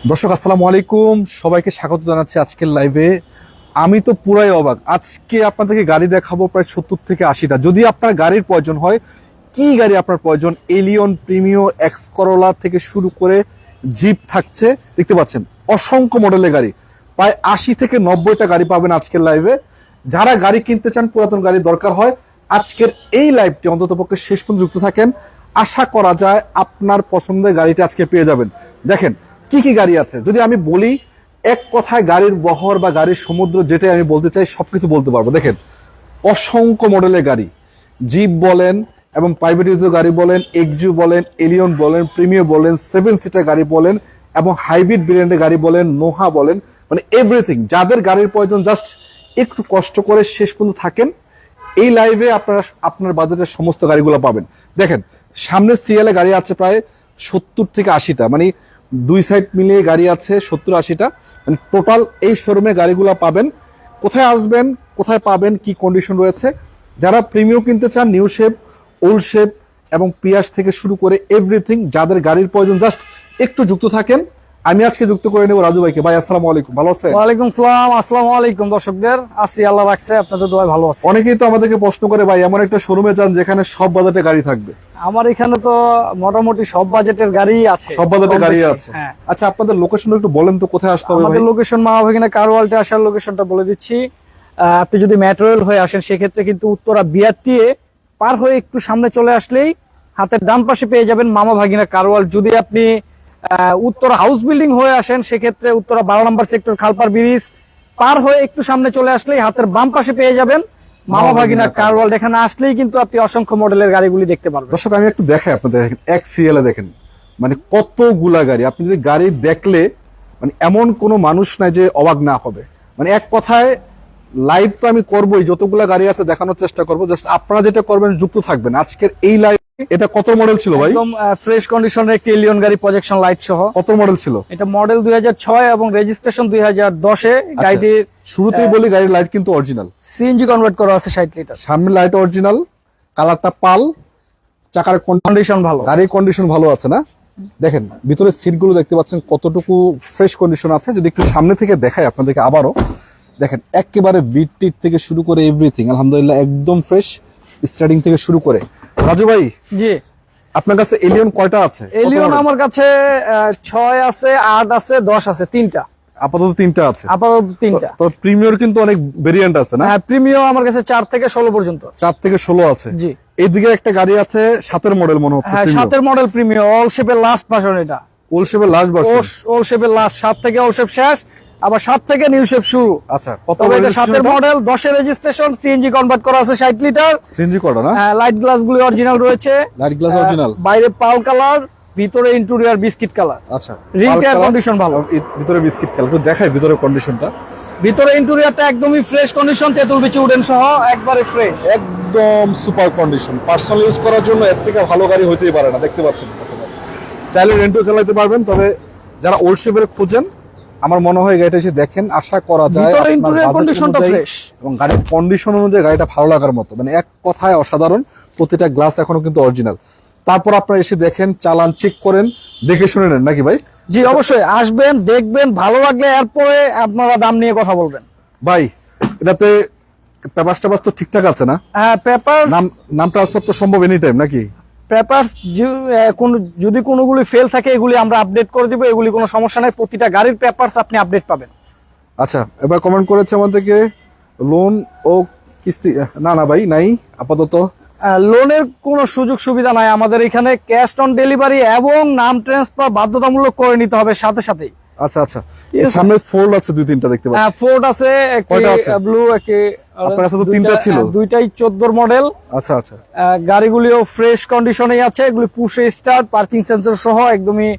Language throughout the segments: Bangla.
দর্শক আসসালামু আলাইকুম, সবাইকে স্বাগত জানাচ্ছি আজকের লাইভে। আমি তো পুরাই অবাক। আজকে আপনাদেরকে গাড়ি দেখাবো প্রায় 70 থেকে 80টা। যদি আপনার গাড়ির প্রয়োজন হয়, কি গাড়ি আপনার প্রয়োজন, এলিয়ন, প্রিমিও, এক্স করোলা থেকে শুরু করে জিপ থাকছে, দেখতে পাচ্ছেন অসংখ্য মডেলের গাড়ি। প্রায় 80 থেকে 90টা গাড়ি পাবেন আজকের লাইভে। যারা গাড়ি কিনতে চান, পুরাতন গাড়ি দরকার হয়, আজকের এই লাইভটি অন্ততপক্ষে শেষ পর্যন্ত যুক্ত থাকেন। আশা করা যায় আপনার পছন্দের গাড়িটা আজকে পেয়ে যাবেন। দেখেন কি কি গাড়ি আছে, যদি আমি বলি এক কথায় গাড়ির বহর বা গাড়ির সমুদ্র, যেটাই আমি বলতে চাই সবকিছু বলতে পারবো। দেখেন অসংখ্য মডেলের গাড়ি, জিপ বলেন এবং প্রাইভেট ইউজের গাড়ি বলেন, এক্সইউ বলেন, এলিয়ন বলেন, প্রিমিয়ার বলেন, 7 সিটার গাড়ি বলেন এবং হাইব্রিড ব্র্যান্ডের গাড়ি বলেন, নোহা বলেন, মানে এভরিথিং। যাদের গাড়ির প্রয়োজন জাস্ট একটু কষ্ট করে শেষ পর্যন্ত থাকেন, এই লাইভে আপনারা আপনার বাজেটের সমস্ত গাড়িগুলো পাবেন। দেখেন সামনে সিএলএ গাড়ি আছে প্রায় 70 থেকে 80টা, মানে দুই সাইড মিলিয়ে গাড়ি আছে 70-80টা, মানে টোটাল এই শোরুমে গাড়িগুলো পাবেন। কোথায় আসবেন, কোথায় পাবেন, কি কন্ডিশন রয়েছে, যারা প্রিমিয়াম কিনতে চান, নিউ শেপ, ওল্ড শেপ এবং পিয়াস থেকে শুরু করে এভরিথিং, যাদের গাড়ির প্রয়োজন জাস্ট একটু যুক্ত থাকেন। আমি আজকে যুক্ত করে নেব রাজু ভাইকে। ভাই আসসালামু আলাইকুম, ভালো আছেন? ওয়ালাইকুম সালাম, আসসালামু আলাইকুম দর্শকদের। আছি, আল্লাহ রাখছে, আপনাদের দোয়ায় ভালো আছে। অনেকেই তো আমাদেরকে প্রশ্ন করে, ভাই এমন একটা শোরুমে যান যেখানে সব বাজেটে গাড়ি থাকবে। আমার এখানে তো মোটামুটি সব বাজেটের গাড়ি আছে, সব বাজেটে কম গাড়ি বেশি। আছে। হ্যাঁ। আচ্ছা আপনাদের লোকেশন একটু বলেন তো, কোথায় আসতে হবে? আমাদের লোকেশন মামাভাগিনা কারওয়ালতে আসার লোকেশনটা বলে দিচ্ছি। আপনি যদি মেট্রো রেল হয়ে আসেন, সেক্ষেত্রে কিন্তু উত্তরা বিআরটিএ পার হয়ে একটু সামনে চলে আসলেই হাতের ডান পাশে পেয়ে যাবেন মামাভাগিনা কারওয়াল। যদি আপনি উত্তরা হাউস বিল্ডিং হয়ে আসেন, সেক্ষেত্রে উত্তরা 12 নম্বর সেক্টর খালপার ব্রিজ পার হয়ে একটু সামনে চলে আসলেই হাতের বাম পাশে পেয়ে যাবেন মামাভাগিনা কারওয়াল। এখানে আসলেই কিন্তু আপনি অসংখ্য মডেলের গাড়িগুলি দেখতে পারবেন। দর্শক আমি একটু দেখাই আপনাদের, এক্সিএল দেখেন মানে কতগুলা গাড়ি। আপনি যদি গাড়ি দেখলে মানে এমন কোনো মানুষ নাই যে অবাক না হবে। মানে এক কথায় লাইভ তো আমি করবোই, যতগুলা গাড়ি আছে দেখানোর চেষ্টা করবো। জাস্ট আপনারা যেটা করবেন, যুক্ত থাকবেন আজকের এই লাইভ। এটা কত মডেল ছিল ভাই? একদম ফ্রেশ কন্ডিশনের একটি এলিয়ন গাড়ি, প্রজেকশন লাইট সহ। কত মডেল ছিল এটা? মডেল 2006 এবং রেজিস্ট্রেশন 2010 এ। গাড়িটির শুরুতেই বলি গাড়ির লাইট কিন্তু অরিজিনাল, সিএনজি কনভার্ট করা আছে 60 লিটার। সামনে লাইট অরিজিনাল, কালারটা পাল, চাকার কন্ডিশন ভালো, গাড়ির কন্ডিশন ভালো আছে না? দেখেন ভিতরে সিটগুলো দেখতে পাচ্ছেন কতটুকু ফ্রেশ কন্ডিশন আছে। যদি একটু সামনে থেকে দেখাই আপনাদেরকে আবারও, দেখেন একেবারে বিট টিট থেকে শুরু করে এভরিথিং আলহামদুলিল্লাহ একদম ফ্রেশ, স্টার্টিং থেকে শুরু করে। রাজু ভাই, জি আপনার কাছে এলিয়ন কয়টা আছে? এলিয়ন আমার কাছে 6 আছে, 8 আছে, 10 আছে, 3টা। আপাতত 3টা আছে, আপাতত 3টা। তো প্রিমিয়ার কিন্তু অনেক ভেরিয়েন্ট আছে না? হ্যাঁ, প্রিমিয়াম আমার কাছে 4 থেকে 16 পর্যন্ত। 4 থেকে 16 আছে। জি। এইদিকে একটা গাড়ি আছে 7এর মডেল মনে হচ্ছে। হ্যাঁ, 7এর মডেল প্রিমিয়াম, অল শেপের লাস্ট ভার্সন। এটা ওল্ড শেপের লাস্ট ভার্সন। অল শেপের লাস্ট, 7 থেকে অল শেপ শেষ, আবার 7 থেকে নিউ শেপ শুরু। আচ্ছা, কত তবে এটা registration 7এর টা? মডেল, 10 এর রেজিস্ট্রেশন, সিএনজি কনভার্ট করা আছে 60 লিটার। সিএনজি করা না? হ্যাঁ, লাইট গ্লাস গুলি অরিজিনাল রয়েছে। লাইট গ্লাস অরিজিনাল, বাইরে পাল কালার, ভিতরে ইন্টেরিয়র বিস্কিট কালার। আচ্ছা রিং টায়ার কন্ডিশন ভালো। ভিতরে বিস্কিট কালার, তো দেখাই ভিতরে কন্ডিশনটা। ভিতরে ইন্টেরিয়রটা একদমই ফ্রেশ কন্ডিশন, তেতুল বিচি উডেন সহ একবারে ফ্রেশ, একদম সুপার কন্ডিশন। পার্সোনাল ইউজ করার জন্য এর থেকে ভালো গাড়ি হইতেই পারে না। দেখতে পাচ্ছেন চাইলে রেন্টও চালাতে পারবেন। তবে যারা ওল্ড শেপের খোঁজেন, আমার মনে হয় গাড়িটা এসে দেখেন, আশা করা যায় ভিতরে আপনার ইন্টেরিয়র budget কন্ডিশনটা অনুযায়ী ফ্রেশ এবং গাড়ির কন্ডিশন অনুযায়ী গাড়িটা ভালো লাগার মতো, মানে এক কথায় অসাধারণ। প্রতিটা গ্লাস এখনো কিন্তু অরিজিনাল। তারপর আপনারা এসে দেখেন, চালান চেক করেন, দেখে শুনে নেন নাকি ভাই? জি অবশ্যই, আসবেন, দেখবেন, ভালো লাগলে এরপরে আপনারা দাম নিয়ে কথা বলবেন। ভাই এটাতে পেপার টেপার তো ঠিকঠাক আছে না? হ্যাঁ, পেপার নাম ট্রান্সফার তো সম্ভব এনি টাইম নাকি? পেপার যদি কোনোগুলি ফেল থাকে, এগুলি আমরা আপডেট করে দিব। এগুলি কোনো সমস্যা নাই, প্রতিটা গাড়ির পেপারস আপনি আপডেট পাবেন। আচ্ছা, এবার কমেন্ট করেছে আমাদেরকে লোন ও কিস্তি। না না ভাই নাই আপাতত। লোনের কোনো সুযোগ সুবিধা নাই আমাদের এখানে। ক্যাশ অন ডেলিভারি এবং নাম ট্রান্সফার বাধ্যতামূলক করে নিতে হবে সাথে সাথেই। আচ্ছা আচ্ছা, সামনে ফোল্ড আছে 2-3টা দেখতে পাচ্ছি। ফোর্ড আছে, কয়টা আছে? ব্লু, আপনার কাছে তো 3টা ছিল। দুইটাই 14 মডেল। আচ্ছা আচ্ছা, গাড়িগুলিও ফ্রেশ কন্ডিশনেই আছে। এগুলি পুশ স্টার্ট, পার্কিং সেন্সর সহ একদমই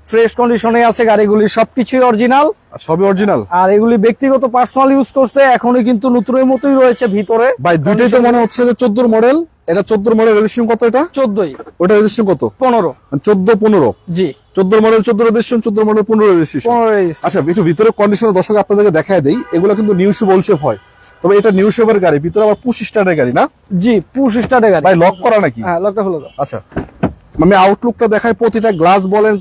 ফ্রেশ কন্ডিশনে আছে। গাড়িগুলি সবকিছুই অরিজিনাল, সবই অরিজিনাল। আর এগুলি ব্যক্তিগত পার্সোনাল ইউজ করছে, এখনো কিন্তু নতুনের মতোই রয়েছে ভিতরে। ভাই দুইটাই তো মনে হচ্ছে যে 14 মডেল। এটা 14 মডেল, রেজিস্ট্রেশন কত এটা? 14ই। ওটা রেজিস্ট্রেশন কত? 15। 14-15। জি, 14 মডেল 14 রেজিস্ট্রেশন, 14 মডেল 15 রেজিস্ট্রেশন। 15। আচ্ছা, একটু ভিতরে কন্ডিশন দর্শক আপনাদেরকে দেখায় দেই। এগুলো কিন্তু নিউ শেপ ওল্ড শেপ হয়, তবে এটা নিউ শেপের গাড়ি। ভিতরে আবার পুশ স্টার্টের গাড়ি না? জি, পুশ স্টার্টের গাড়ি। ভাই লক করা নাকি? হ্যাঁ, লকটা হলো তো। আচ্ছা, আমি আউটলুকটা দেখাই, প্রতিটা গ্লাস বলেন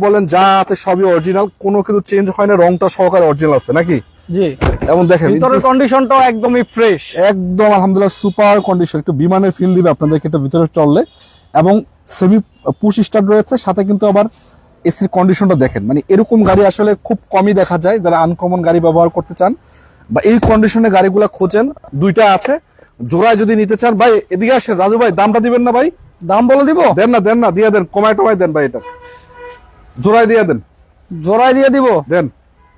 বলেন যা আছে সবই অরিজিনাল, কোনো কিছু চেঞ্জ হয় না, রংটা সহকারে অরিজিনাল আছে নাকি? জি, এবং দেখেন ভিতরের কন্ডিশনটাও একদমই ফ্রেশ, একদম আলহামদুলিল্লাহ সুপার কন্ডিশন। একটু বিমানের ফিল দিবে আপনাদেরকে এটা ভিতরে চললে, এবং সেমি পুশ স্টার্ট রয়েছে, সাথে কিন্তু আবার এসির কন্ডিশনটা দেখেন। মানে এরকম গাড়ি আসলে খুব কমই দেখা যায়, যারা আনকমন গাড়ি ব্যবহার করতে চান বা এই কন্ডিশনে গাড়িগুলো খোঁজেন। দুইটা আছে, জোড়ায় যদি নিতে চান ভাই এদিকে আসেন। রাজু ভাই দামটা দিবেন না ভাই? দাম বলে দিব? দেন না দিয়ে দেন, কমায় টমায় দেন ভাই, এটা জোড়ায় দিয়ে দেন। জোড়ায় দিয়ে দিব? দেন।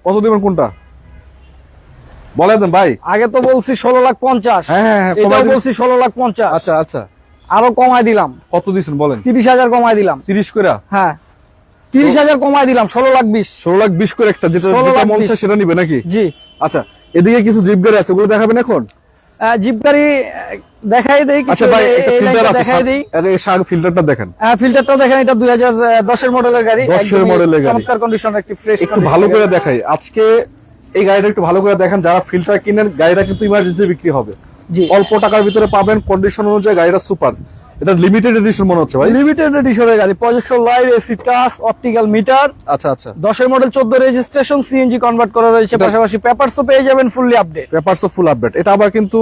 কত দিবেন কোনটা বলে দেন ভাই। আগে তো বলছি 16,50,000। হ্যাঁ, এটাও বলছি 16,50,000। আচ্ছা আচ্ছা, আরো কমায় দিলাম। কত দিছেন বলেন? 30,000 কমায় দিলাম। 30 করে? হ্যাঁ, 30,000 কমায় দিলাম, 16,20,000। 16,20,000 করে একটা, যেটা 16,20,000 মন চায় সেটা নিবে নাকি? জি। আচ্ছা, এদিকে কিছু জিপ গাড়ি আছে, ওগুলো দেখাবেন এখন? জিপ গাড়ি দেখাই দেই কিছু। আচ্ছা ভাই, একটা এই ফিল্টার লাইনটা আছে, দেখাই দেই। এই সামনে ফিল্টারটা দেখেন। ফিল্টারটা দেখেন, এটা 2010 এর মডেলের গাড়ি। 10 এর মডেলের গাড়ি, চমৎকার কন্ডিশনের, একটি ফ্রেশ। একটু ভালো করে দেখাই আজকে এই গাড়িটা, একটু ভালো করে দেখেন। যারা ফিল্টার কিনেন, গাড়িটা কিন্তু ইমার্জেন্সি বিক্রি হবে। জি, অল্প টাকার ভিতরে পাবেন, কন্ডিশন অনুযায়ী গাড়িটা সুপার। এটা লিমিটেড এডিশন মনে হচ্ছে ভাই। লিমিটেড এডিশনের গাড়ি, projection light, AC touch, optical metre. আচ্ছা আচ্ছা, 10 এর মডেল, 14 রেজিস্ট্রেশন, সিএনজি কনভার্ট করা রয়েছে, পাশাপাশি পেপারসও পেয়ে যাবেন fully update. Papers of full update. এটা আবার কিন্তু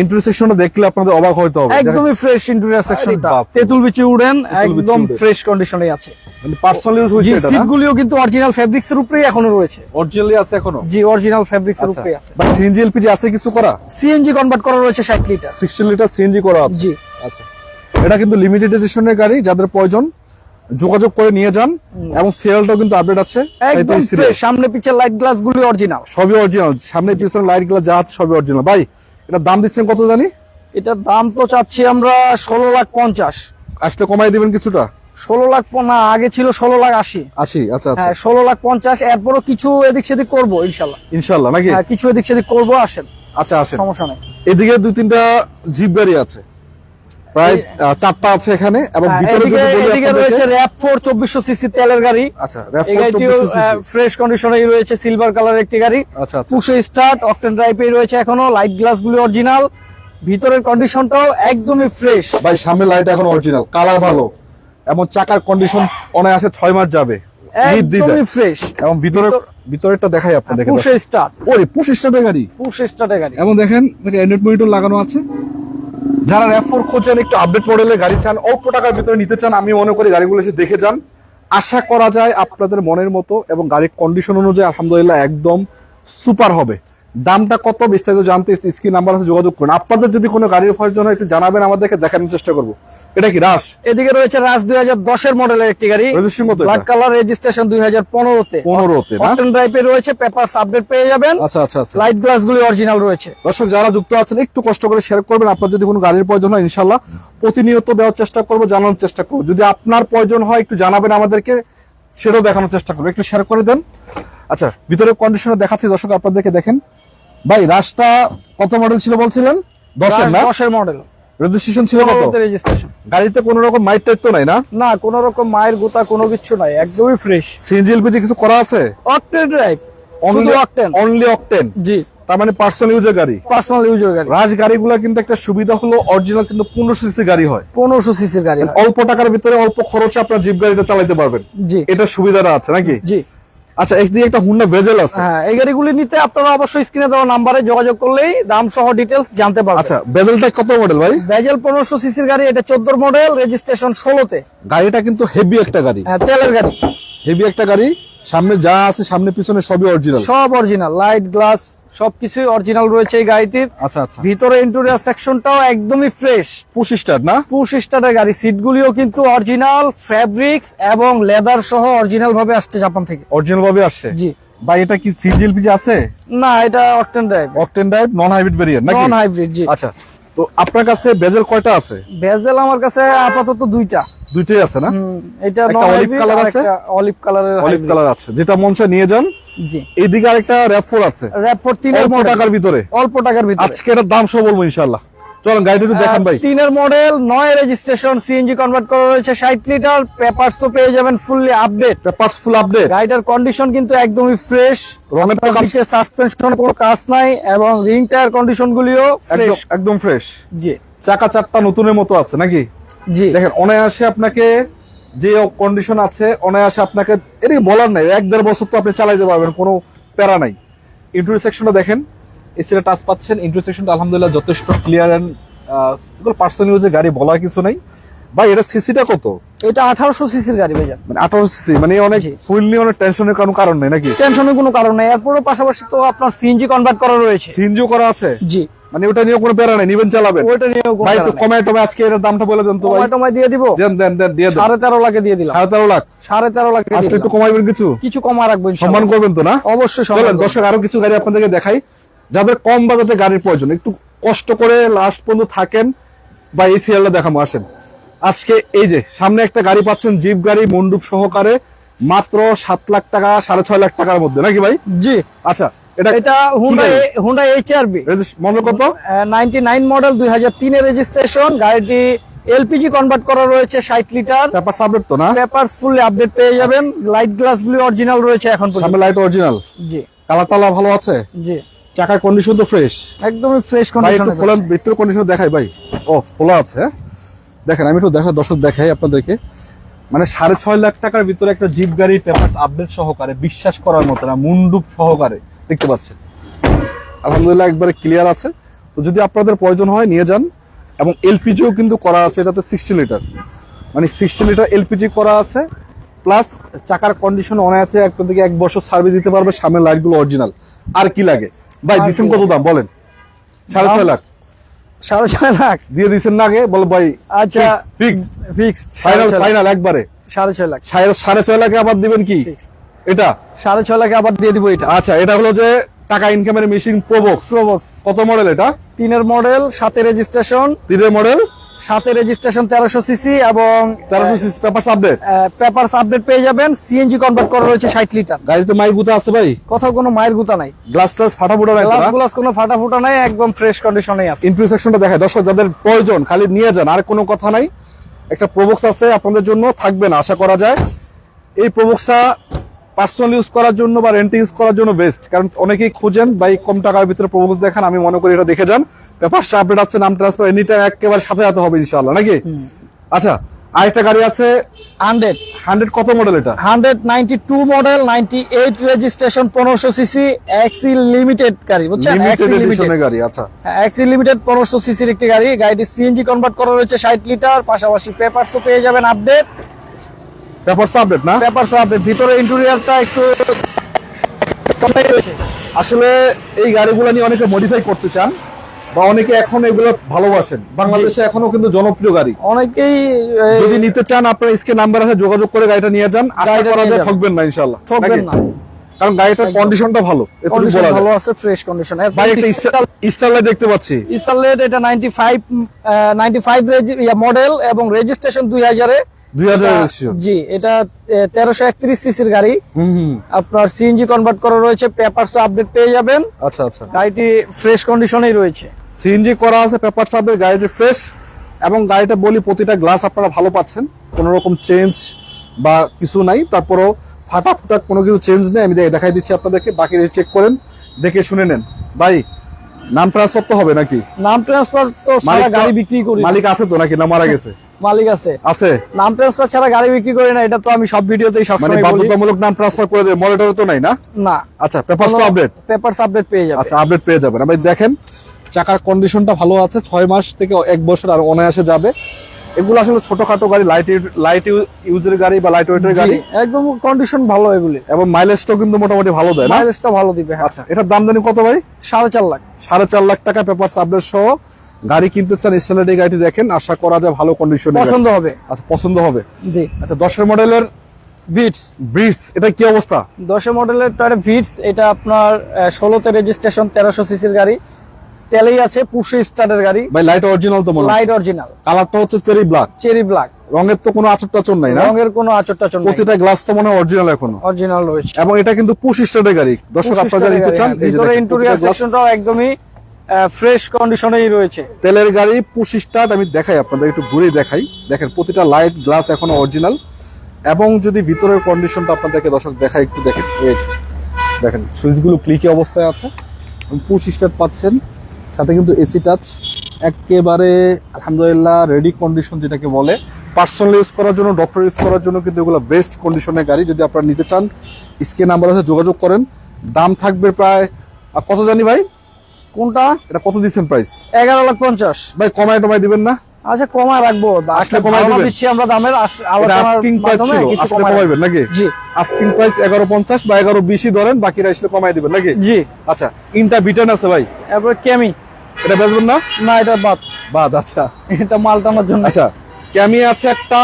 ইন্টারসেকশনটা দেখলে আপনাদের অবাক হইতে হবে, একদমই ফ্রেশ ইন্টেরিয়র সেকশনটা, বাপরে। তেতুল বিচি উডেন, তেঁতুল বিচি একদম উডেন। ফ্রেশ কন্ডিশনে আছে। মানে পার্সোনাল ইউজ জি, হইছে এটা না? সিটগুলিও কিন্তু অরিজিনাল ফেব্রিক্স এর উপরেই এখনো রয়েছে। অরিজিনালি আছে এখনো? জি, অরিজিনাল ফেব্রিক্স এর উপরেই আছে। বাট সিএনজি এলপিজি আছে কিছু করা? সিএনজি কনভার্ট করা রয়েছে 60 লিটার। 60 লিটার সিএনজি করা আছে। জি, আচ্ছা, এটা কিন্তু লিমিটেড এডিশনের গাড়ি, যাদের প্রয়োজন যোগাযোগ করে নিয়ে যান। এবং সিরিয়ালটাও কিন্তু আপডেট আছে, একদম 33 ফ্রেশ। সামনে পিছের লাইট গ্লাস গুলি অরিজিনাল, সবই অরিজিনাল। সামনে পিছনে লাইট গুলো যা আছে সবই অরিজিনাল। ভাই এটা দাম দিচ্ছেন কত জানি? এটার দাম তো চাচ্ছি আমরা 16,50,000। আসলে কমাই দিবেন কিছুটা? 16 লাখ না, আগে ছিল 16,80,000। 80? আচ্ছা আচ্ছা, হ্যাঁ, 16,50,000। এরপরও কিছু এদিক সেদিক করবো ইনশাল্লাহ। ইনশাআল্লাহ নাকি? হ্যাঁ, কিছু এদিক সেদিক করবো, আসেন, আচ্ছা আসেন। সমস্যা নেই। এদিকে 2-3টা জিপ গাড়ি আছে, প্রায় 4টা আছে এখানে। এবং হ্যাঁ, ভিতরে যদি বলি এদিকে আপনাদেরকে- রয়েছে RAV4 2400 সিসি তেলের গাড়ি। আচ্ছা, এই RAV4 গাড়িটিও 2400 ফ্রেশ কন্ডিশনে রয়েছে, সিলভার কালার একটি গাড়ি। আচ্ছা আচ্ছা, পুশে স্টার্ট, অকটেন ড্রাইভে রয়েছে এখনো, লাইট গ্লাস গুলি অরিজিনাল, ভিতরের কন্ডিশনটাও একদমই ফ্রেশ। ভাই সামনে লাইট এখন অরিজিনাল, কালার ভালো, এবং চাকার কন্ডিশন অনায়াসে 6 মাস যাবে, একদমই ফ্রেশ। এবং ভিতরেরটা দেখাই আপনাদেরকে। পুশে স্টার্ট, ওরে 25 গাড়ি, পুশে স্টার্টের গাড়ি। এবং দেখেন অ্যান্ড্রয়েড মনিটর লাগানো আছে। যারা RAV4 খোঁজেন, একটু আপডেট মডেলের গাড়ি চান, অল্প টাকার ভিতরে নিতে চান, আমি মনে করি গাড়িগুলো এসে দেখে যান। আশা করা যায় আপনাদের মনের মতো, এবং গাড়ির কন্ডিশন অনুযায়ী আলহামদুলিল্লাহ একদম সুপার হবে। দামটা কত বিস্তারিত জানতে স্ক্রিন নাম্বার আছে, যোগাযোগ করুন। আপনাদের যদি কোনো গাড়ির প্রয়োজন হয় একটু জানাবেন, আমাদেরকে দেখানোর চেষ্টা করবো। এটা কি রাশ? এদিকে রয়েছে রাজ 2010 এর মডেলের একটি গাড়ি, রেজিস্ট্রেশন কত? ব্ল্যাক কালার, রেজিস্ট্রেশন 2015-তে। 15-তে না? অকটেন ড্রাইভে রয়েছে, পেপারস আপডেট পেয়ে যাবেন। আচ্ছা আচ্ছা আচ্ছা, লাইট গ্লাস গুলি অরিজিনাল রয়েছে। দর্শক যারা যুক্ত আছেন একটু কষ্ট করে শেয়ার করবেন। আপনার যদি কোনো গাড়ির প্রয়োজন হয় ইনশাল্লাহ প্রতিনিয়ত দেওয়ার চেষ্টা করবো, জানানোর চেষ্টা করবো। যদি আপনার প্রয়োজন হয় একটু জানাবেন আমাদেরকে, সেটাও দেখানোর চেষ্টা করবো। একটু শেয়ার করে দেন। আচ্ছা, ভিতরে কন্ডিশনে দেখাচ্ছি দর্শক, আপনাদেরকে দেখেন। ভাই রাশটা কত মডেল ছিল বলছিলেন? 10-এর না? 10 এর মডেল, রেজিস্ট্রেশন ছিল কত? রেজিস্ট্রেশন। গাড়িতে কোনো রকম মাইট টাইট তো নাই না? না, কোন রকম মায়ের গোতা কোনো কিছু নাই, একদমই ফ্রেশ। সিএনজি এলপিজি কিছু করা আছে? অকটেন ড্রাইভ, শুধু অকটেন। Only octane? জি, তার মানে পার্সোনাল ইউজের গাড়ি। পার্সোনাল ইউজার গাড়ি। রাজ গাড়িগুলো কিন্তু একটা সুবিধা হলো, অরিজিনাল কিন্তু 1500 সিসি গাড়ি হয়। 1500 সিসির গাড়ি হয়। অল্প টাকার ভিতরে অল্প খরচে আপনার জিপ গাড়িটা চালাতে পারবেন, জি এটা সুবিধাটা আছে নাকি? জি। আচ্ছা, একদিকে একটা হুন্ডা ভেজেল আছে। হ্যাঁ, এই গাড়িগুলি নিতে আপনারা অবশ্যই স্ক্রিনে দেওয়া নাম্বারে যোগাযোগ করলেই দাম সহ ডিটেলস জানতে পারবেন। আচ্ছা, ভেজেলটা কত মডেল ভাই? ভেজেল 1500 সিসির গাড়ি, এটা 14 মডেল, রেজিস্ট্রেশন 16-তে। গাড়িটা কিন্তু হেভি একটা গাড়ি, তেলের গাড়ি, হেভি একটা গাড়ি। সামনে যা আছে, সামনে পিছনে সবই অরিজিনাল, সব অরিজিনাল, লাইট গ্লাস সবকিছুই অরিজিনাল রয়েছে এই গাড়িটির। আচ্ছা আচ্ছা, ভিতরে ইন্টেরিয়র সেকশনটাও একদমই ফ্রেশ, পুশ স্টার্ট না? পুশ স্টার্টের গাড়ি। সিটগুলিও কিন্তু অরিজিনাল ফেব্রিক্স এবং লেদার সহ অরিজিনাল ভাবে আসছে জাপান থেকে। অরিজিনাল ভাবে আসছে? জি। ভাই এটা কি সিএনজি এলপিজি আছে? না, এটা octane drive, octane drive, non hybrid variant নাকি? Non hybrid. জি। আচ্ছা, তো আপনার কাছে বেজেল কয়টা আছে? বেজেল আমার কাছে আপাতত দুইটা। দুইটাই আছে না? এটা একটা নন olive হাইব্রিড, color আর আছে? একটা অলিভ কালারের। অলিভ কালার আছে, যেটা মন চায় নিয়ে যান। জি। এইদিকে আরেকটা RAV4 আছে, RAV4 3 এর অল্প মডেল, টাকার ভিতরে। অল্প টাকার ভিতরে। আজকে এটার দাম সহ বলবো ইনশাআল্লাহ। চলেন গাড়িটা একটু দেখান ভাই। 3 এর মডেল, 9 রেজিস্ট্রেশন, সিএনজি কনভার্ট করা রয়েছে, 60 লিটার, পেপারস তো পেয়ে যাবেন fully update. Papers full update. গাড়িটার কন্ডিশন কিন্তু একদমই ফ্রেশ, রঙের তো কাজ, সাসপেনশন কোনো কাজ নাই, এবং রিং টায়ার কন্ডিশন গুলিও ফ্রেশ, একদম ফ্রেশ। জি। চাকা চারটা নতুনের মতো আছে নাকি? জি দেখেন অনায়াসে আপনাকে যে কন্ডিশন আছে অনায়াসে আপনাকে এটা বলার নাই, 1-1.5 বছর তো আপনি চালাইতে পারবেন, কোনো প্যারা নাই। ইন্টেরিয়র সেকশনটা দেখেন, এসিটা টাচ পাচ্ছেন, ইন্টেরিয়র সেকশনটা আলহামদুলিল্লাহ যথেষ্ট ক্লিয়ার এন্ড পার্সোনাল ইউজের গাড়ি, বলার কিছু নাই। ভাই এটা সিসিটা কত? এটা 1800 সিসির গাড়ি ভাইজান। মানে 1800 সিসি, মানে অনেক জি। ফুললি অনেক টেনশনের কোনো কারণ নেই নাকি? টেনশনের কোনো কারণ নাই। এরপরও পাশাপাশি তো আপনার সিএনজি কনভার্ট করা রয়েছে। সিএনজিও করা আছে, জি মানে ওটা নিয়ে কোনো প্যারা নাই, নিবেন চালাবেন। ওইটা নিয়েও কোনো ভাই প্যারা একটু নাই। কমায় টমায় আজকে এর দামটা বলে দেন তো ভাই। টমায় দিয়ে দিব, দেন দেন দেন দিয়ে দেন। 13.5 লাখে দিয়ে দিলাম। 13.5 লাখ 13.5 লাখে দিয়ে আজকে একটু দিলাম। কমাইবেন কিছু? কিছু কমা রাখবো ইনশাআল্লাহ। সম্মান করবেন তো না? অবশ্যই চলেন সম্মান করব। দর্শক আরো কিছু গাড়ি আপনাদেরকে দেখাই, যাদের কম বাজেটে গাড়ির প্রয়োজন, একটু কষ্ট করে লাস্ট পর্যন্ত থাকেন বা এই সিরিয়ালটা দেখাবো। আসেন আজকে এই যে সামনে একটা গাড়ি পাচ্ছেন, জিপ গাড়ি মন্ডপ সহকারে, মাত্র 7 লাখ টাকা 6.5 লাখ টাকার মধ্যে নাকি ভাই? জি আচ্ছা এটা এটা হুন্ডা এইচআরভি মডেল কত? 99 মডেল, 2003 এর রেজিস্ট্রেশন। গাড়িটি এলপিজি কনভার্ট করা রয়েছে, 60 লিটার। পেপার সাবলেট তো না? পেপারস ফুললি আপডেট পেয়ে যাবেন। লাইট গ্লাস গুলি অরিজিনাল রয়েছে এখন পর্যন্ত। সামনে লাইট অরিজিনাল, জি কালার টালা ভালো আছে, জি চাকার কন্ডিশন তো ফ্রেশ। একদমই ফ্রেশ ভাই একটু কন্ডিশনে। খোলেন, ভিতর কন্ডিশন দেখাই ভাই। ও খোলা আছে, হ্যাঁ? দেখেন আমি একটু দর্শক দেখাই আপনাদেরকে, মানে 6.5 লাখ টাকার ভিতরে একটা জিপ গাড়ি পেপারস আপডেট সহকারে, বিশ্বাস করার মতো না, মুন্ডুপ সহকারে দেখতে পাচ্ছেন। আলহামদুলিল্লাহ একবারে ক্লিয়ার আছে। তো যদি আপনাদের প্রয়োজন হয় নিয়ে যান। এবং এলপিজিও কিন্তু করা আছে, এটাতে 60 লিটার, মানে 60 লিটার এলপিজি করা আছে, প্লাস চাকার কন্ডিশন অনায়াসে একটা থেকে 1 বছর সার্ভিস দিতে পারবে, সামনের লাইটগুলো অরিজিনাল। আর কি লাগে ভাই? আর দিছেন কি কত দাম বলেন? 6.5 লাখ 6.5 লাখ। দিয়ে দিছেন না আগে? বল ভাই আচ্ছা ফিক্সড ফিক্সড ফাইনাল ফাইনাল একবারে 6.5 লাখ। 6.5 লাখে আবার দিবেন কি Fixed। এটা? 6.5 লাখে আবার দিয়ে দিব এটা। আচ্ছা এটা হলো যে টাকা ইনকামের মেশিন প্রোবক্স। প্রোবক্স কত মডেল এটা? 3 এর মডেল, 7 এর রেজিস্ট্রেশন। 3 এর মডেল, 7 এর রেজিস্ট্রেশন, 1300 সিসি এবং 1300 CC paper update. Papers update পেয়ে যাবেন। সিএনজি কনভার্ট করা রয়েছে 60 লিটার। গাড়িতে মাইক গুতা আছে ভাই? কোথাও কোনো মায়ের গুতা নাই, গ্লাস টাস ফাটা ফুটা নাই? গ্লাস গ্লাস কোনো ফাটা ফুটা নাই, একদম ফ্রেশ কন্ডিশনেই আছে। ইন্ট্রো সেকশনটা দেখায় দর্শক, যাদের প্রয়োজন খালি নিয়ে যান, আর কোনো কথা নাই। একটা প্রোবক্স আছে আপনাদের জন্য, থাকবে না আশা করা যায়। এই প্রোবক্সটা পার্সোনাল ইউজ করার জন্য বা রেন্টে ইউজ করার জন্য বেস্ট, কারণ অনেকেই খুঁজেন ভাই কম টাকার ভিতরে প্রোবক্স দেখান। আমি মনে করি এটা দেখে যান, পেপারটা আপডেট আছে, নাম ট্রান্সফার এনি টাইম একেবারে সাথে সাথে হবে ইনশাআল্লাহ নাকি? আচ্ছা আরেকটা গাড়ি আছে 100 কত মডেল এটা? 192 মডেল, 98 রেজিস্ট্রেশন, 1500 সিসি, এক্সি লিমিটেড গাড়ি, বুঝছেন? লিমিটেড এডিশনের গাড়ি। আচ্ছা এক্সি লিমিটেড 1500 সিসির একটি গাড়ি। গাড়িটি সিএনজি কনভার্ট করা রয়েছে 60 লিটার, পাশাপাশি পেপারসও পেয়ে যাবেন আপডেট। পেপারস আপডেট না? Papers update. ভিতরে ইন্টেরিয়রটা একটু কমই রয়েছে। আসলে এই গাড়িগুলো নিয়ে অনেকে মডিফাই করতে চান বা অনেকে এখন এগুলো ভালোবাসেন, বাংলাদেশে এখনো কিন্তু জনপ্রিয় গাড়ি। অনেকেই যদি নিতে চান আপনার স্ক্রিনে নাম্বার আছে, যোগাযোগ করে গাড়িটা নিয়ে যান, আশা গাড়িটা করা নিয়ে যায় যান। ঠকবেন না ইনশাআল্লাহ। ঠকবেন না, কারণ গাড়িটার কন্ডিশনটা ভালো, এটুকু কন্ডিশন বলা ভালো যায়। আছে, ফ্রেশ কন্ডিশন। ভাই একটা স্টারলাইট দেখতে পাচ্ছি, স্টারলেট এটা 95 মডেল এবং রেজিস্ট্রেশন 2000 এ। 2000 রেজিস্ট্রেশন। জি এটা 1331 সিসির গাড়ি। হুম। আপনার সিএনজি কনভার্ট করা রয়েছে, পেপারস আপডেট পেয়ে যাবেন। আচ্ছা আচ্ছা, গাড়িটি ফ্রেশ কন্ডিশনেই রয়েছে। সিএনজি করা আছে, পেপার আপডেট, গাড়িটি ফ্রেশ। এবং গাড়িটা বলি প্রতিটা গ্লাস আপনারা ভালো পাচ্ছেন, কোনো রকম চেঞ্জ বা কিছু নাই। তারপরও ফাটা ফুটা কোনো কিছু চেঞ্জ নেই। আমি দেখাই দিচ্ছি আপনাদেরকে, বাকি চেক করেন, দেখে শুনে নেন। ভাই নাম ট্রান্সফার তো হবে নাকি? নাম ট্রান্সফার তো ছাড়া গাড়ি বিক্রি করি না। মালিক আছে তো নাকি না মারা গেছে? মালিক আছে। আছে। নাম ট্রান্সফার ছাড়া গাড়ি বিক্রি করি না, এটা তো আমি সব ভিডিওতেই মানে সবসময় বলি। বাধ্যতামূলক নাম ট্রান্সফার করে দেবে, মনিটরে তো নাই না? না। আচ্ছা পেপারস তো আপডেট? পেপারস আপডেট পেয়ে যাবেন। আচ্ছা আপডেট পেয়ে যাবেন। ভাই দেখেন চাকার কন্ডিশনটা ভালো আছে, 6 মাস থেকে 1 বছর আর অনায়াসে যাবে। এগুলো আসলে ছোটখাটো গাড়ি, লাইট ইউজের গাড়ি বা লাইট ওয়েটের গাড়ি, জি, একদম কন্ডিশন ভালো এগুলি। এবং মাইলেজটাও কিন্তু মোটামুটি ভালো দেয় না? মাইলেজটা ভালো দিবে। হ্যাঁ। আচ্ছা এটার দাম জানি কত ভাই? 4.5 লাখ। 4.5 লাখ টাকা পেপারস আপডেট সহ গাড়ি কিনতে চান, স্টাইলার এই গাড়িটি দেখেন, আশা করা যায় ভালো কন্ডিশনে পছন্দ হবে। আচ্ছা পছন্দ হবে। জি। আচ্ছা 10 মডেলের বিটস ব্রিজ, এটা কি অবস্থা? 10 মডেলের টয়টা ভিটস, এটা আপনার 16 তে রেজিস্ট্রেশন, 1300 সিসির গাড়ি। তেলেই আছে, পুশ স্টার্টের গাড়ি। ভাই লাইট অরিজিনাল তো মনে হয়? Light original. কালারটা হচ্ছে চেরি ব্ল্যাক, চেরি ব্ল্যাক। রঙের তো কোনো আচর টাচর নাই না? রঙের কোনো আচর টাচর নেই, প্রতিটা গ্লাস তো মনে হয় অরিজিনাল এখনো। অরিজিনাল রয়েছে। এবং এটা কিন্তু পুশ স্টার্টের গাড়ি। দর্শক আপনারা যারা নিতে চান, এই যে ভিতরে দেখেন, ইন্টেরিয়র প্রতিটা glass সেকশনটাও একদমই ফ্রেশ কন্ডিশনেই রয়েছে। তেলের গাড়ি, পুশ স্টার্ট। আমি দেখাই আপনাদের, একটু ঘুরে দেখাই। দেখেন প্রতিটা লাইট গ্লাস এখনো অরিজিনাল। এবং যদি ভিতরের কন্ডিশনটা আপনাদেরকে দর্শক দেখাই, একটু দেখেন, এই যে দেখেন সুইচগুলো ক্লিকি অবস্থায় আছে, পুশ স্টার্ট পাচ্ছেন, সাথে কিন্তু এসি টাচ, একেবারে আলহামদুলিল্লাহ রেডি কন্ডিশন যেটাকে বলে, পার্সোনাল ইউজ করার জন্য, ডক্টর ইউজ করার জন্য কিন্তু এগুলো বেস্ট কন্ডিশনের গাড়ি। যদি আপনারা নিতে চান স্ক্রিন নাম্বার আছে, যোগাযোগ করেন। দাম থাকবে প্রায় কত জানি ভাই, কোনটা? এটা কত দিচ্ছেন প্রাইস? 11,50,000। ভাই কমায় টমায় দিবেন না? আচ্ছা কমায় রাখবো, আসলে কমায় ধারণা দিবেন? দিচ্ছি আমরা দামের এটা আস্কিং প্রাইস ছিল, আসলে কমাইবেন নাকি? জি আস্কিং প্রাইস 11.50 বা 11.20 ধরেন, বাকিরা আসলে কমায় দিবেন নাকি? জি। আচ্ছা, ইনটা বিটান আছে ভাই, এরপর ক্যামি, এটা বেচবেন না? না এটা বাদ, বাদ। আচ্ছা এটা মাল টানার জন্য। আচ্ছা, ক্যামি আছে একটা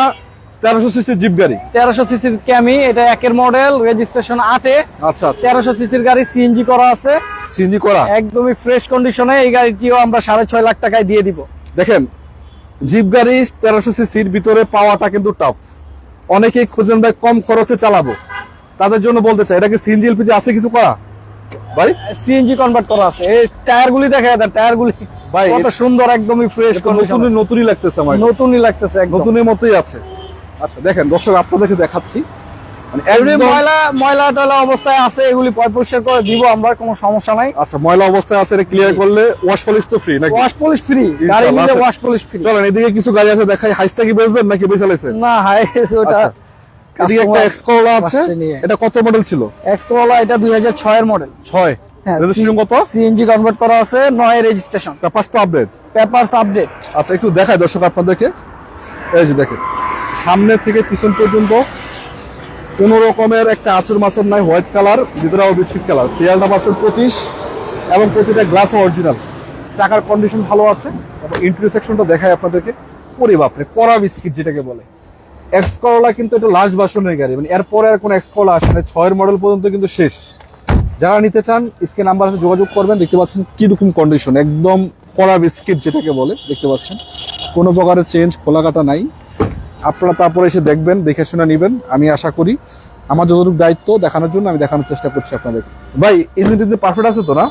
1300 সিসির জিপ গাড়ি। 1300 সিসির ক্যামি, এটা একের মডেল, রেজিস্ট্রেশন 8-এ। আচ্ছা আচ্ছা, 1300 সিসির গাড়ি, সিএনজি করা আছে, সিএনজি করা, একদমই ফ্রেশ কন্ডিশনে। এই গাড়িটিও আমরা 6.5 লাখ টাকায় দিয়ে দিব। দেখেন জিপ গাড়ি 1300 সিসির ভিতরে পাওয়াটা কিন্তু টাফ। অনেকেই খোঁজেন ভাই কম খরচে চালাবো, তাদের জন্য বলতে চাই, এটা কি সিএনজি এলপিজি আছে কিছু করা ভাই? সিএনজি কনভার্ট করা আছে। এই টায়ার গুলি দেখা যায়, টায়ার গুলি ভাই কত সুন্দর, একদমই ফ্রেশ কন্ডিশন, নতুনই লাগতেছে আমার, নতুনই লাগতেছে একদম। নতুনের মতোই আছে। আচ্ছা দেখেন দর্শক, আপনাদেরকে দেখাচ্ছি, মানে এমনি একদম- ময়লা টয়লা অবস্থায় আছে, এগুলি পরিষ্কার করে দিব আমরা, কোনো সমস্যা নাই। আচ্ছা, ময়লা অবস্থায় আছে, এটা ক্লিয়ার করলে ওয়াশ পলিশ তো ফ্রি নাকি? ওয়াশ পলিশ ফ্রি, গাড়ি ইনশাআল্লাহ নিলে আছে। Wash polish free. চলেন এদিকে কিছু গাড়ি আছে দেখাই। হাইসটা কি বেচবেন নাকি বেচা লাইছেন? না হাই ওটা আচ্ছা, এদিকে একটা এক্স করোলা আছে, আসছে নিয়ে। এটা কত মডেল ছিল? এক্স করোলা, এটা 2006 এর মডেল। 6 হ্যাঁ, রেজিস্ট্রেশন কত? সিএনজি কনভার্ট করা আছে, 9 রেজিস্ট্রেশন, পেপারস তো আপডেট। Papers update. আচ্ছা একটু দেখাই দর্শক আপনাদেরকে, এই যে দেখেন সামনে থেকে পিছন পর্যন্ত কোন রকমের একটা আসর মাসর নাই, হোয়াইট কালার, ভিতরে বিস্কিট কালার, সিয়ালটা পার্সেন্ট 25 এবং প্রতিটা গ্লাস অরিজিনাল। চাকার কন্ডিশন ভালো আছে এবং ইন্টারসেকশনটা দেখাই আপনাদেরকে। ওরে বাপরে, কড়া বিস্কিট যেটাকে বলে। এক্স করোলা কিন্তু এটা লাস্ট ভার্সনের গাড়ি, মানে এরপরে আর কোনো এক্স করোলা আসে না, 6 মডেল পর্যন্ত কিন্তু শেষ। যারা নিতে চান স্ক্রিন নাম্বার আছে, যোগাযোগ করবেন। দেখতে পাচ্ছেন কিরকম কন্ডিশন, একদম কড়া বিস্কিট যেটাকে বলে, দেখতে পাচ্ছেন কোনো প্রকারের চেঞ্জ খোলা কাটা নাই। আপনারা তারপরে এসে দেখবেন, দেখে শুনে নিবেন। আমি আশা করি আমার যতটুকু দায়িত্ব দেখানোর জন্য আমি দেখানোর চেষ্টা করছি আপনাদের। ভাই ইঞ্জিন পারফেক্ট আছে তো না?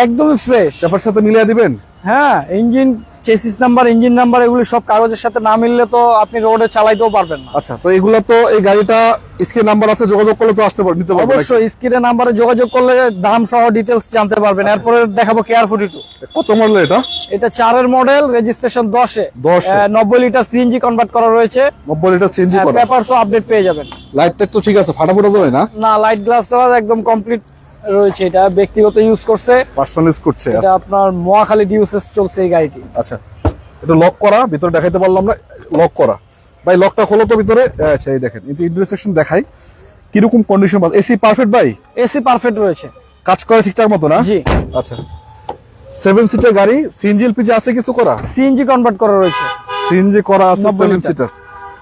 একদমই ফ্রেশ। পেপার সাথে মিলিয়ে দিবেন? হ্যাঁ, engine chassis number, engine number এগুলি সব কাগজের সাথে না মিললে তো আপনি রোডে চালাইতেও পারবেন না। আচ্ছা, তো এগুলা তো, এই গাড়িটা স্ক্রিন নাম্বার আছে, যোগাযোগ করলে তো আসতে পারবেন, নিতে পারবেন নাকি? অবশ্যই স্ক্রিনের নাম্বারে যোগাযোগ করলে দাম সহ ডিটেলস জানতে পারবেন। এরপরে দেখাবো কেয়ার 42। কত মডেল এটা? এটা 4 এর মডেল, রেজিস্ট্রেশন 10-এ। 10 এ। 90 লিটার সিএনজি কনভার্ট করা রয়েছে, 90 লিটার সিএনজি করা। পেপারসও আপডেট পেয়ে যাবেন। লাইট টাইট তো ঠিক আছে, ফাটাফুটা তো হয় না? না, লাইট গ্লাসটা একদম কমপ্লিট রয়েছে। এটা ব্যক্তিগত ইউজ করছে, পার্সোনাল ইউজ করছে। এটা আপনার মহাখালী ডিউসেস চলছে এই গাড়িটি। আচ্ছা, এটা লক করা, ভিতরে দেখাইতে পারলাম না, লক করা। ভাই লকটা খোলো তো ভিতরে। আচ্ছা এই দেখেন, কিন্তু ইন্টারসেকশন দেখাই কিরকম কন্ডিশন। এসি পারফেক্ট ভাই? এসি পারফেক্ট রয়েছে, কাজ করে ঠিকঠাক মতো না? জি। আচ্ছা, 7 সিটার গাড়ি, সিএনজি এলপিজি আছে কিছু করা? সিএনজি কনভার্ট করা রয়েছে, সিএনজি করা আছে 90 7 লিটার। সিটার।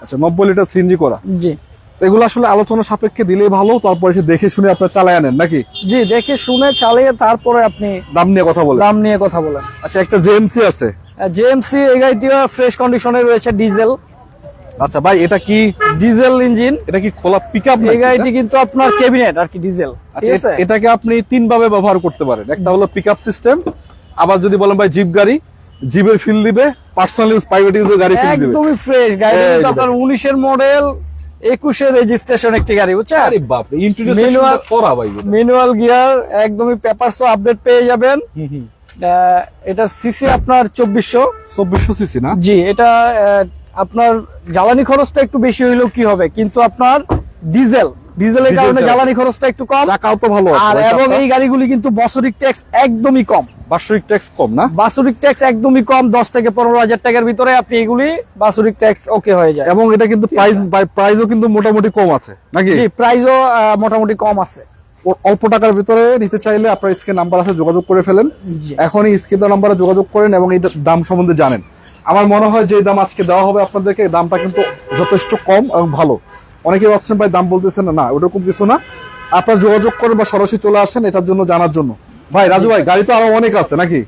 আচ্ছা, 90 লিটার সিএনজি করা। জি তো এগুলো আসলে আলোচনা সাপেক্ষে দিলেই ভালো, তারপর এসে দেখে শুনে আপনারা চালায় আনেন নাকি? জি, দেখে শুনে চালিয়ে তারপরে আপনি দাম নিয়ে কথা বলে। দাম নিয়ে কথা বলেন। আচ্ছা, একটা জেএমসি আছে। জেএমসি, এই গাড়িটিও ফ্রেশ কন্ডিশনে রয়েছে, ডিজেল। আচ্ছা ভাই, এটা কি ডিজেল ইঞ্জিন। এটা কি খোলা পিকআপ এই গাড়িটি কিন্তু আপনার ক্যাবিনেট আর কি, ডিজেল। ঠিক আছে, এটাকে আপনি 3 ভাবে ব্যবহার করতে পারেন। একটা হলো পিকআপ সিস্টেম, আবার যদি বলেন ভাই জিপ গাড়ি, জিপের ফিল দিবে, পার্সোনাল ইউজ, প্রাইভেট ইউজের গাড়ি ফিল দিবে। একদমই ফ্রেশ গাড়ি। এই কিন্তু যে আপনার 19 এর মডেল, 21 এর রেজিস্ট্রেশন একটি গাড়ি, বুঝছেন? আরে বাপ রে, ইন্ট্রোডিউসেশন Manual- করা ভাই। ম্যানুয়াল গিয়ার, একদমই পেপারসও আপডেট পেয়ে যাবেন। এটা সিসি আপনার 2400 সিসি না? জি। এটা আপনার জ্বালানি খরচটা একটু বেশি হইলেও কি হবে, কিন্তু আপনার ডিজেলের কারণে ডিজেল জ্বালানি খরচটা একটু কম। চাকাও তো ভালো আছে আর ভাই, এবং চাকা। এই গাড়িগুলি কিন্তু বাৎসরিক ট্যাক্স একদমই কম। বাৎসরিক ট্যাক্স কম না? বাৎসরিক ট্যাক্স একদমই কম, 10 থেকে 15,000 টাকার ভিতরে আপনি এগুলি বাৎসরিক ট্যাক্স ওকে হয়ে যায়। এবং এটা কিন্তু প্রাইসও কিন্তু মোটামুটি কম আছে নাকি? জি, প্রাইসও মোটামুটি কম আছে। অল্প টাকার ভিতরে নিতে চাইলে আপনার স্ক্রিন নাম্বার আছে, যোগাযোগ করে ফেলেন। জি। এখনই স্ক্রিন নাম্বারে যোগাযোগ করেন এবং এই দাম সম্বন্ধে জানেন। আমার মনে হয় যে দাম আজকে দেওয়া হবে আপনাদেরকে, এই দামটা কিন্তু যথেষ্ট কম এবং ভালো। অনেকে ভাবছেন ভাই দাম বলতেছেন না, ওরকম কিছু না। আপনার যোগাযোগ করেন বা সরাসরি চলে আসেন এটার জন্য, জানার জন্য। ভাই রাজু ভাই, গাড়ি তো আরো অনেক আছে নাকি?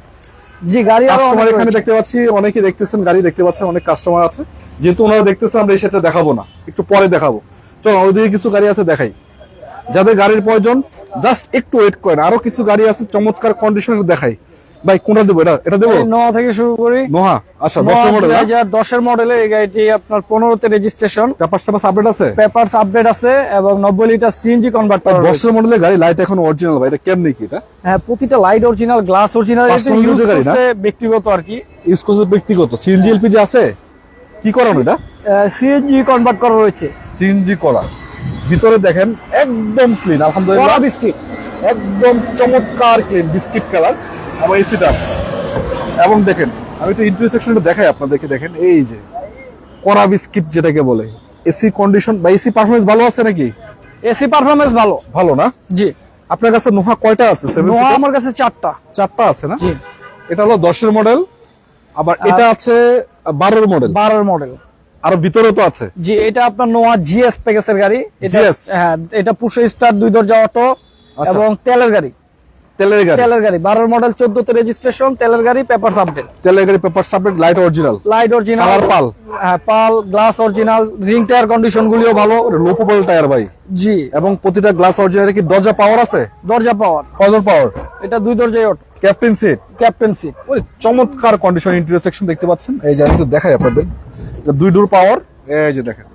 জি, গাড়ি আরো কাস্টমার অনেক এখানে রয়েছে। দেখতে পাচ্ছি, অনেকে দেখতেছেন, গাড়ি দেখতে পাচ্ছেন, অনেক কাস্টমার আছে। যেহেতু ওনারা দেখতেছেন, আমরা এই সেটা দেখাবো না, একটু পরে দেখাবো। চলো ওইদিকে কিছু গাড়ি আছে দেখাই। যাদের গাড়ির প্রয়োজন জাস্ট একটু ওয়েট করেন, আরো কিছু গাড়ি আছে চমৎকার কন্ডিশনে দেখাই। ভাই কোনটা দেবো? এটা দেবো? এই নোয়া থেকে শুরু করি। নোহা, আচ্ছা, নোয়া 10 মডেল। 2010 মডেলের এই গাড়িটি আপনার 15তে রেজিস্ট্রেশন, পেপারস আপডেট আছে, পেপারস আপডেট আছে এবং 90 লিটার সিএনজি কনভার্ট করা রয়েছে। 10 মডেলের গাড়ি, লাইট এখন অরিজিনাল ভাই, এটা কেমনে কি এটা? হ্যাঁ, প্রতিটা light original, glass original, Personal use use এর গাড়ি না? করতে ব্যক্তিগত আর কি। ইউজ করছে ব্যক্তিগত। সিএনজি এলপিজি আছে? কি করানো এটা? সিএনজি কনভার্ট করা রয়েছে। সিএনজি করা। ভিতরে দেখেন একদম ক্লিন, আলহামদুলিল্লাহ, কড়া বিস্কিট। একদম চমৎকার ক্লিন বিস্কিট কালার এবং এসিটা আছে। এবং দেখেন আমি তো ইন্টারসেকশনটা দেখাই আপনাদেরকে, দেখেন এই যে কড়া বিস্কিট যেটাকে বলে। এসি কন্ডিশন বা এসি পারফরমেন্স ভালো আছে নাকি? এসি পারফরম্যান্স ভালো। ভালো না? জি। আপনার কাছে নোহা কয়টা আছে? নোয়া আমার কাছে 4টা। 4টা আছে না? জি। এটা হলো 10-এর মডেল, আবার এটা আছে 12-এর মডেল। 12 মডেল। আর ভিতরে তো আছে। জি, এটা আপনার নোয়া জিএস প্যাকেজের গাড়ি। এটা GS? হ্যাঁ, এটা পুশ স্টার 2 দরজা অটো আচ্ছা। এবং তেলের গাড়ি। তেলের গাড়ি। তেলের গাড়ি 12 মডেল, 14তে রেজিস্ট্রেশন, তেলের গাড়ি, পেপারস আপডেট। তেলের গাড়ি, paper submit, light original, light original, colour পাল। হ্যাঁ, পাল, glass original, ring tyre condition গুলিও ভালো। লো প্রোফাইল টায়ার ভাই, জি। এবং প্রতিটা গ্লাস অরিজিনাল। কি দরজা পাওয়ার আছে? দরজা পাওয়ার। কয়জন পাওয়ার? এটা 2 দরজায় auto, captain seat. Captain seat. ওই চমৎকার কন্ডিশন ইন্টেরিয়র সেকশন দেখতে পাচ্ছেন। এই যে আমি একটু দেখাই আপনাদের, 2 ডোর পাওয়ার। এই যে দেখেন,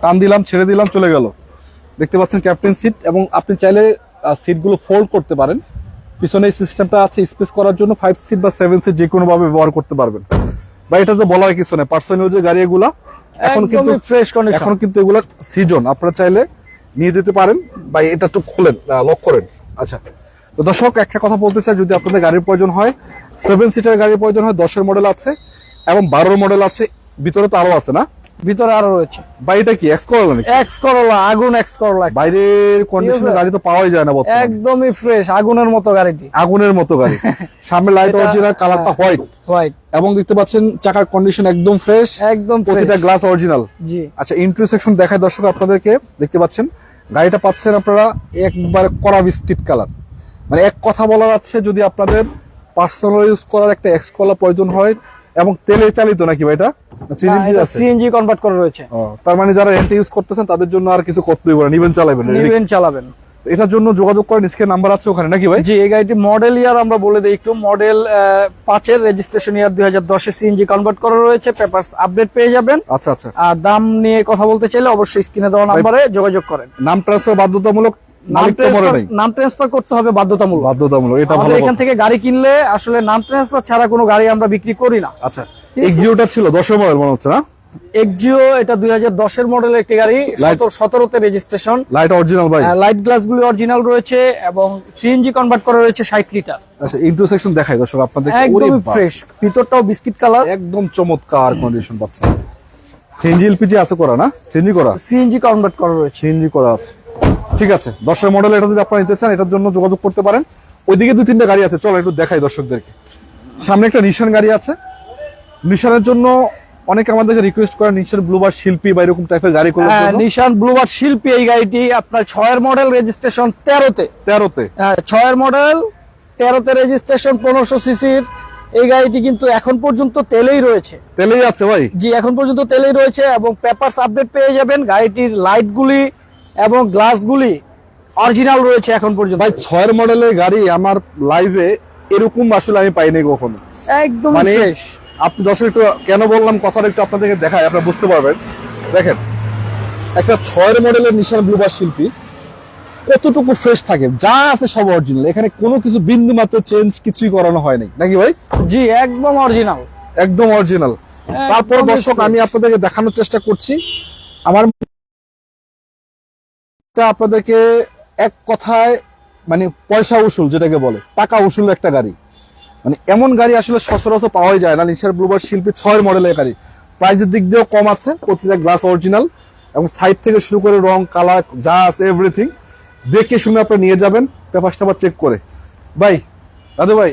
টান দিলাম, ছেড়ে দিলাম, চলে গেল। দেখতে পাচ্ছেন ক্যাপ্টেন সিট, এবং আপনি চাইলে সিটগুলো ফোল্ড করতে পারেন। পিছনে এই সিস্টেমটা আছে স্পেস করার জন্য। 5 সিট বা 7 সিট যে কোনো ভাবে ব্যবহার করতে পারবেন। বা এটা তো বলার কিছু নেই, পার্সোনাল ইউজের গাড়ি এগুলা। এখন কিন্তু ফ্রেশ কন্ডিশন। এখন কিন্তু এগুলা সিজন, আপনারা চাইলে নিয়ে যেতে পারেন। বা এটা একটু খোলেন, লক করেন। আচ্ছা, তো দর্শক একটা কথা বলতে চাই, যদি আপনাদের গাড়ির প্রয়োজন হয়, 7 সিটার গাড়ির প্রয়োজন হয়, 10-এর মডেল আছে এবং 12-এর মডেল আছে। ভিতরে তো আরো আছে না? ভিতরে আরো রয়েছে। বা এটা কি এক্স করলা নাকি? এক্স করলা, আগুন এক্স করলা। বাইরের কন্ডিশনের গাড়ি তো পাওয়াই যায় না বর্তমানে। একদমই ফ্রেশ, আগুনের মতো গাড়িটি। আগুনের মতো গাড়ি। সামনে লাইট এটা- অরিজিনাল, কালারটা হোয়াইট। হোয়াইট। এবং দেখতে পাচ্ছেন চাকার কন্ডিশন একদম ফ্রেশ, একদম প্রতিটা fresh। Glass original. জি। আচ্ছা, ইন্টারসেকশন দেখায় দর্শক আপনাদেরকে। দেখতে পাচ্ছেন গাড়িটা পাচ্ছেন আপনারা একবার কড়া বিস্কিট কালার। মানে এক কথা বলা যাচ্ছে, যদি আপনাদের পার্সোনাল ইউজ করার একটা এক্স কলা প্রয়োজন হয়, এবং তেলে চালিত নাকি ভাই এটা? সিএনজি আছে? সিএনজি কনভার্ট করা রয়েছে। ও, তার মানে যারা রেন্টে ইউজ করতেছেন তাদের জন্য আর কিছু করতেই পারে, নিবেন চালাবেন। নিবেন চালাবেন। এটার জন্য যোগাযোগ করেন, স্ক্রিনে নাম্বার আছে ওখানে নাকি ভাই? জি, এই গাড়িটি মডেল ইয়ার আমরা বলে দেই একটু। মডেল 5-এর, রেজিস্ট্রেশন ইয়ার 2010-এ সিএনজি কনভার্ট করা রয়েছে, পেপারস আপডেট পেয়ে যাবেন। আচ্ছা আচ্ছা। আর দাম নিয়ে কথা বলতে চাইলে অবশ্যই স্ক্রিনে দেওয়া নাম্বারে যোগাযোগ করেন। নাম ট্রান্সফার বাধ্যতামূলক, মালিক তো মরে নাই। নাম ট্রান্সফার করতে হবে বাধ্যতামূলক। বাধ্যতামূলক, এটা ভালো আমাদের এখান কথা। থেকে গাড়ি কিনলে আসলে নাম ট্রান্সফার ছাড়া কোনো গাড়ি আমরা বিক্রি করি না। আচ্ছা, এক্সিওটা ছিল 10-এর মডেল মনে হচ্ছে না? এক্সিও, এটা 2010-এর মডেলের একটি গাড়ি, 17তে রেজিস্ট্রেশন। লাইট অরিজিনাল ভাই। লাইট গ্লাস গুলি অরিজিনাল রয়েছে এবং সিএনজি কনভার্ট করা রয়েছে 60 লিটার। আচ্ছা, ইন্টারসেকশন দেখাই দর্শক আপনাদের। একদম ফ্রেশ, ভিতরটাও বিস্কিট কালার। একদম চমৎকার কন্ডিশন পাচ্ছেন। সিএনজি এলপিজি আছে করা না? সিএনজি করা, সিএনজি কনভার্ট করা রয়েছে। সিএনজি করা আছে। ঠিক আছে, 10-এর মডেল এটা যদি আপনারা নিতে চান, এটার জন্য যোগাযোগ করতে পারেন। ওইদিকে 2-3টা গাড়ি আছে, চলো একটু দেখাই দর্শকদেরকে। সামনে একটা নিশান গাড়ি আছে। নিশানের জন্য অনেকে আমাদেরকে রিকোয়েস্ট করে, নিশান ব্লুবার শিল্পী বা এরকম টাইপের গাড়ি করার জন্য। নিশান ব্লুবার্ড শিল্পী, এই গাড়িটি আপনার 6-এর মডেল, রেজিস্ট্রেশন 13তে। 13-তে 6-এর মডেল, 13তে রেজিস্ট্রেশন, 1500 সিসির এই গাড়িটি কিন্তু এখন পর্যন্ত তেলেই রয়েছে। তেলেই আছে ভাই? জি, এখন পর্যন্ত তেলেই রয়েছে এবং পেপারস আপডেট পেয়ে যাবেন। গাড়িটির লাইটগুলি এবং গ্লাসগুলি অরিজিনাল রয়েছে এখন পর্যন্ত। ভাই 6-এর মডেলের গাড়ি আমার লাইভে এরকম আসলে আমি পাইনি কখনো। একদম মানে ফ্রেশ। আপনি দর্শক একটু কেন বললাম কথাটা একটু আপনাদেরকে দেখায়, আপনারা বুঝতে পারবেন। দেখেন একটা 6-এর মডেলের নিশান ব্লুবার শিল্পী কতটুকু ফ্রেশ থাকে, যা আছে সব অরিজিনাল। এখানে কোনো কিছু বিন্দু মাত্র চেঞ্জ কিছুই করানো হয়নি নাকি ভাই? জি, একদম অরিজিনাল। একদম অরিজিনাল। তারপর দর্শক আমি আপনাদেরকে দেখানোর চেষ্টা করছি আমার আপনাদেরকে এক কথায়, মানে পয়সা উসুল যেটাকে বলে, টাকা উসুল একটা গাড়ি। মানে এমন গাড়ি আসলে সচরাচর পাওয়াই যায় না। নিশান ব্লুবার শিল্পী 6-এর মডেলের গাড়ি, প্রাইসের দিক দিয়েও কম আছে, প্রতিটা গ্লাস অরিজিনাল এবং সাইড থেকে শুরু করে রং কালার যা আছে এভরিথিং দেখে শুনে আপনি নিয়ে যাবেন, পেপারটা আবার চেক করে। ভাই দাদু ভাই,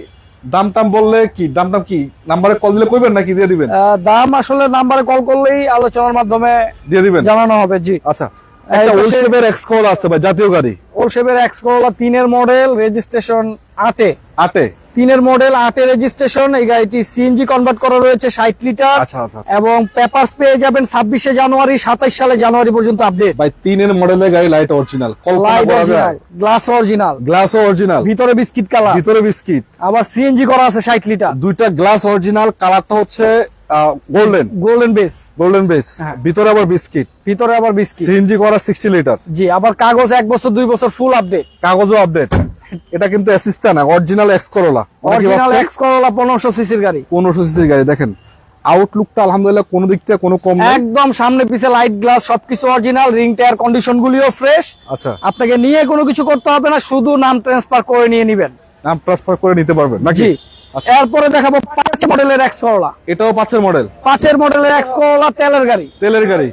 দাম টাম বললে কি, দাম টাম কি নাম্বারে কল দিলে কইবেন নাকি দিয়ে দিবেন? দাম আসলে নাম্বারে কল করলেই আলোচনার মাধ্যমে দিয়ে দিবেন, জানানো হবে। জি। আচ্ছা, একটা ওলশেপের এক্স করলা আছে ভাই, জাতীয় গাড়ি। ওলশেপের এক্স করলা 3-এর মডেল, রেজিস্ট্রেশন 8-এ। 8-এ 3 মডেল 8 রেজিস্ট্রেশন। এই গাড়িটি সিএনজি কনভার্ট করা রয়েছে 60 লিটার। আচ্ছা আচ্ছা আচ্ছা। এবং পেপারস পেয়ে যাবেন 26 জানুয়ারি, 27 সালে জানুয়ারি পর্যন্ত আপডেট। ভাই 3 মডেলের গাড়ি, light original, light original, glass original, glass original, ভিতরে বিস্কিট কালার, ভিতরে বিস্কিট, আবার সিএনজি করা আছে 60 লিটার। দুইটা গ্লাস অরিজিনাল, কালারটা হচ্ছে গোল্ডেন বেস, গোল্ডেন বেস, হ্যাঁ। ভিতরে আবার বিস্কিট, ভিতরে আবার বিস্কিট, সিএনজি করা 60 লিটার। জি। আবার কাগজ 1 বছর 2 বছর ফুল আপডেট, কাগজও আপডেট। এটা কিন্তু অ্যাসিস্ট্যান্ট না, original X Corolla, original X Corolla 1500 সিসির গাড়ি। 1500 সিসির গাড়ি। দেখেন আউটলুকটা আলহামদুলিল্লাহ কোনো দিক থেকে কোনো কম নেই। একদম সামনে পিছে লাইট গ্লাস সবকিছু অরিজিনাল, রিং টায়ার কন্ডিশন গুলিও ফ্রেশ। আচ্ছা, আপনাকে নিয়ে কোনো কিছু করতে হবে না, শুধু নাম ট্রান্সফার করে নিয়ে নেবেন। নাম ট্রান্সফার করে নিতে পারবেন নাকি? জি। আচ্ছা। এরপরে দেখাবো 5 মডেলের এক্স করোলা। এটাও 5 মডেল, 5 মডেলের এক্স করোলা তেলের গাড়ি। তেলের গাড়ি।